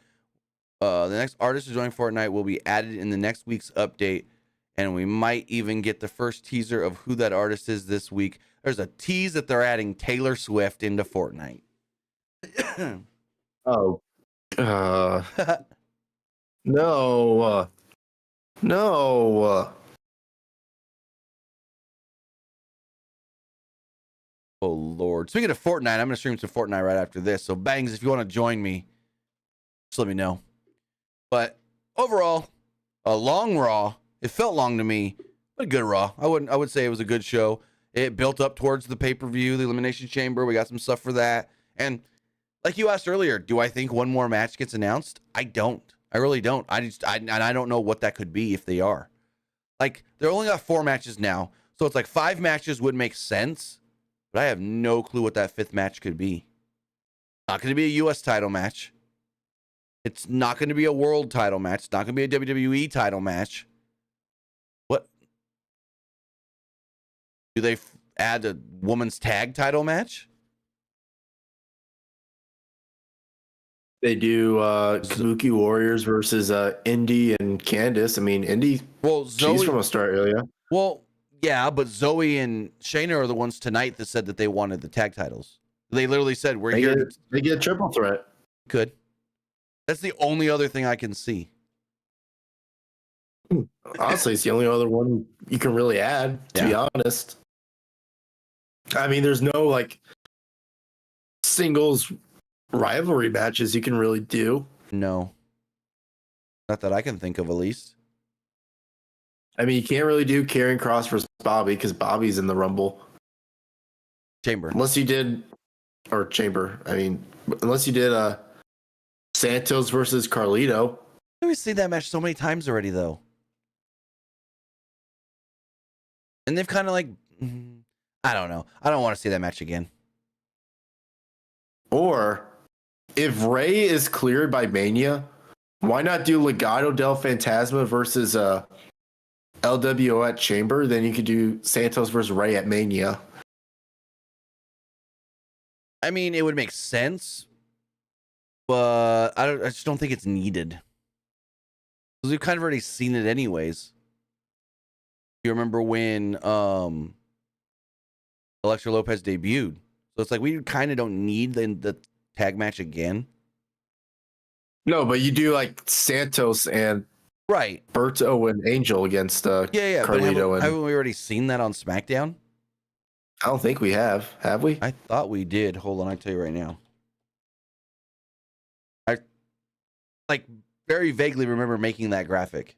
will be added in the next week's update, and we might even get the first teaser of who that artist is this week. There's a tease that they're adding Taylor Swift into Fortnite. Oh. No. No. Oh, Lord. Speaking of Fortnite, I'm going to stream some Fortnite right after this. So, Bangs, if you want to join me, just let me know. But overall, a long Raw. It felt long to me, but a good Raw. I would say it was a good show. It built up towards the pay-per-view, the Elimination Chamber. We got some stuff for that. And like you asked earlier, do I think one more match gets announced? I don't. I really don't. I don't know what that could be if they are. Like, they're only got 4 matches now. So it's like 5 matches would make sense. But I have no clue what that 5th match could be. Not going to be a U.S. title match. It's not going to be a world title match. It's not going to be a WWE title match. What? Do they add a women's tag title match? They do Kabuki Warriors versus Indy and Candice. I mean, Indy, she's from Australia. Well, yeah, but Zoe and Shayna are the ones tonight that said that they wanted the tag titles. They literally said, we're here. They get a triple threat. Could. That's the only other thing I can see. Honestly, it's the only other one you can really add, to be honest. I mean, there's no like singles rivalry matches you can really do. No. Not that I can think of, at least. I mean, you can't really do Karrion Kross versus Bobby because Bobby's in the Rumble. Chamber. Unless you did, or Chamber. I mean, unless you did Santos versus Carlito. We've seen that match so many times already, though. And they've kind of like, I don't know. I don't want to see that match again. Or if Ray is cleared by Mania, why not do Legado del Fantasma versus LWO at Chamber? Then you could do Santos versus Ray at Mania. I mean, it would make sense, but I just don't think it's needed. Because we've kind of already seen it anyways. You remember when Elektra Lopez debuted? So it's like we kind of don't need the tag match again. No, but you do like Santos and Berto and Angel against Carlito. But haven't we already seen that on SmackDown? I don't think we have. Have we? I thought we did. Hold on, I tell you right now. I like very vaguely remember making that graphic.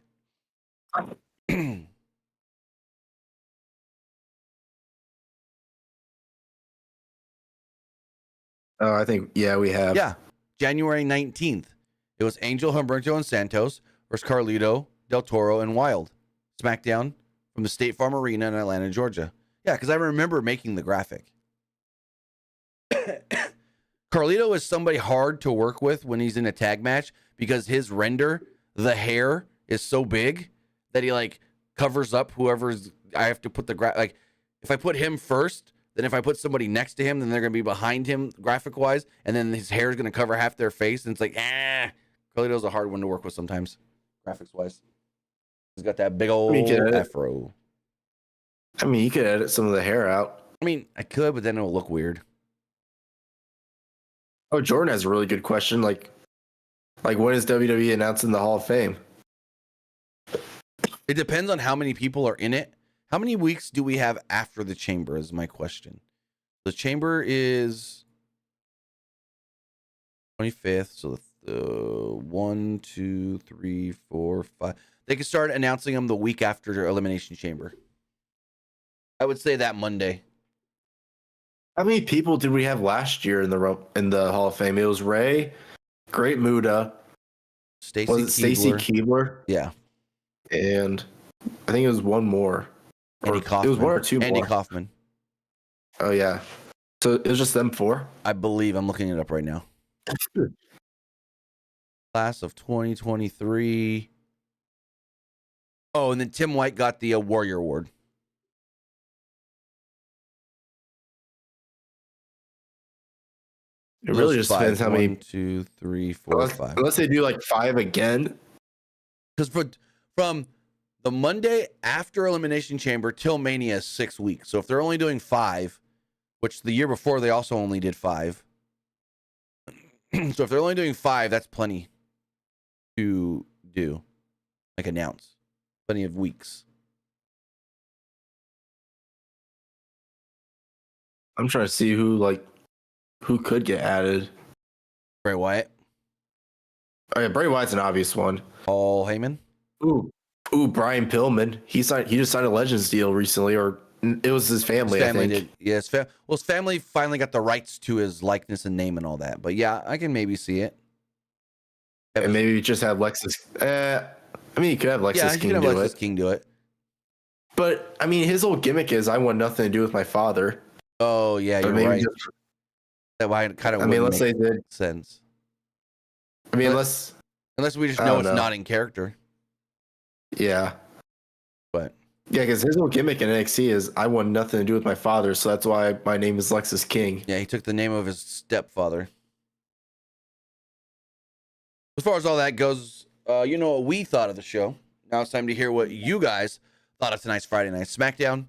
Oh, I think, yeah, we have. Yeah, January 19th. It was Angel, Humberto, and Santos versus Carlito, Del Toro, and Wild. SmackDown from the State Farm Arena in Atlanta, Georgia. Yeah, because I remember making the graphic. Carlito is somebody hard to work with when he's in a tag match because his render, the hair is so big that he like covers up whoever's. I have to put the like if I put him first, then if I put somebody next to him, then they're gonna be behind him graphic wise, and then his hair is gonna cover half their face, and it's like Carlito's a hard one to work with sometimes, graphics wise. He's got that big old afro. I mean, you could edit some of the hair out. I mean, I could, but then it'll look weird. Oh, Jordan has a really good question. Like when is WWE announcing the Hall of Fame? It depends on how many people are in it. How many weeks do we have after the Chamber is my question. The Chamber is 25th. So the 1, 2, 3, 4, 5. They can start announcing them the week after Elimination Chamber. I would say that Monday. How many people did we have last year in the Hall of Fame? It was Ray, Great Muda, Stacy Keibler? Yeah. And I think it was one more. Andy Kaufman. It was one or two Andy more. Kaufman. Oh, yeah. So it was just them four? I believe. I'm looking it up right now. Class of 2023. Oh, and then Tim White got the Warrior Award. It really just depends how many. 1, 2, 3, 4, 5. Unless they do like 5 again. Because from the Monday after Elimination Chamber till Mania is 6 weeks. So if they're only doing 5, which the year before they also only did 5. So if they're only doing 5, that's plenty to do. Like announce. Plenty of weeks. I'm trying to see who could get added. Bray Wyatt. Oh yeah, Bray Wyatt's an obvious one. Paul Heyman. Ooh, Brian Pillman. He just signed a Legends deal recently, or it was his family. I think. Did. Yeah, his family finally got the rights to his likeness and name and all that. But yeah, I can maybe see it. And maybe just have Lexus. I mean, you could have Lexus King do it. King do it. But I mean, his whole gimmick is I want nothing to do with my father. Oh yeah, you're right. That kind of. I mean, let's say that sense. I mean, unless we just know it's not in character. Yeah. But yeah, because his whole gimmick in NXT is I want nothing to do with my father, so that's why my name is Lexus King. Yeah, he took the name of his stepfather. As far as all that goes, you know what we thought of the show. Now it's time to hear what you guys thought of tonight's Friday Night SmackDown.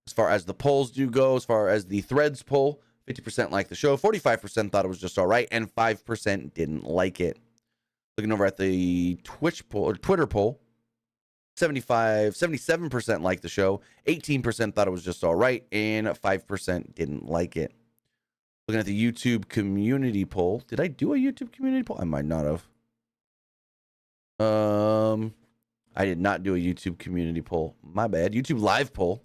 As far as the polls do go, as far as the threads poll, 50% liked the show, 45% thought it was just all right, and 5% didn't like it. Looking over at the Twitch poll or Twitter poll, 77% liked the show, 18% thought it was just all right, and 5% didn't like it. Looking at the YouTube community poll, did I do a YouTube community poll? I might not have. I did not do a YouTube community poll. My bad. YouTube live poll.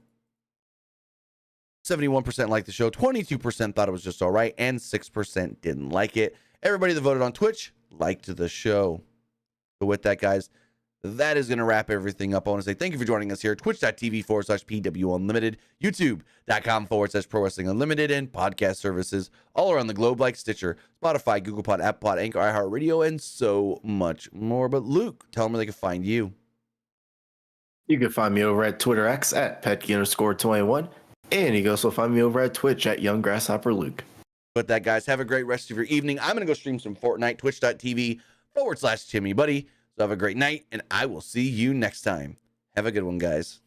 71% liked the show, 22% thought it was just all right, and 6% didn't like it. Everybody that voted on Twitch liked the show. So with that, guys, that is going to wrap everything up. I want to say thank you for joining us here at twitch.tv/PWU Unlimited, youtube.com/Pro Wrestling Unlimited, and podcast services all around the globe like Stitcher, Spotify, Google Pod, Apple Pod, Anchor, iHeartRadio, and so much more. But Luke, tell them where they can find you. You can find me over at Twitter X at Petke_21. And you can also find me over at Twitch at Young Grasshopper Luke. With that, guys, have a great rest of your evening. I'm going to go stream some Fortnite, twitch.tv/Timmy Buddy. So have a great night, and I will see you next time. Have a good one, guys.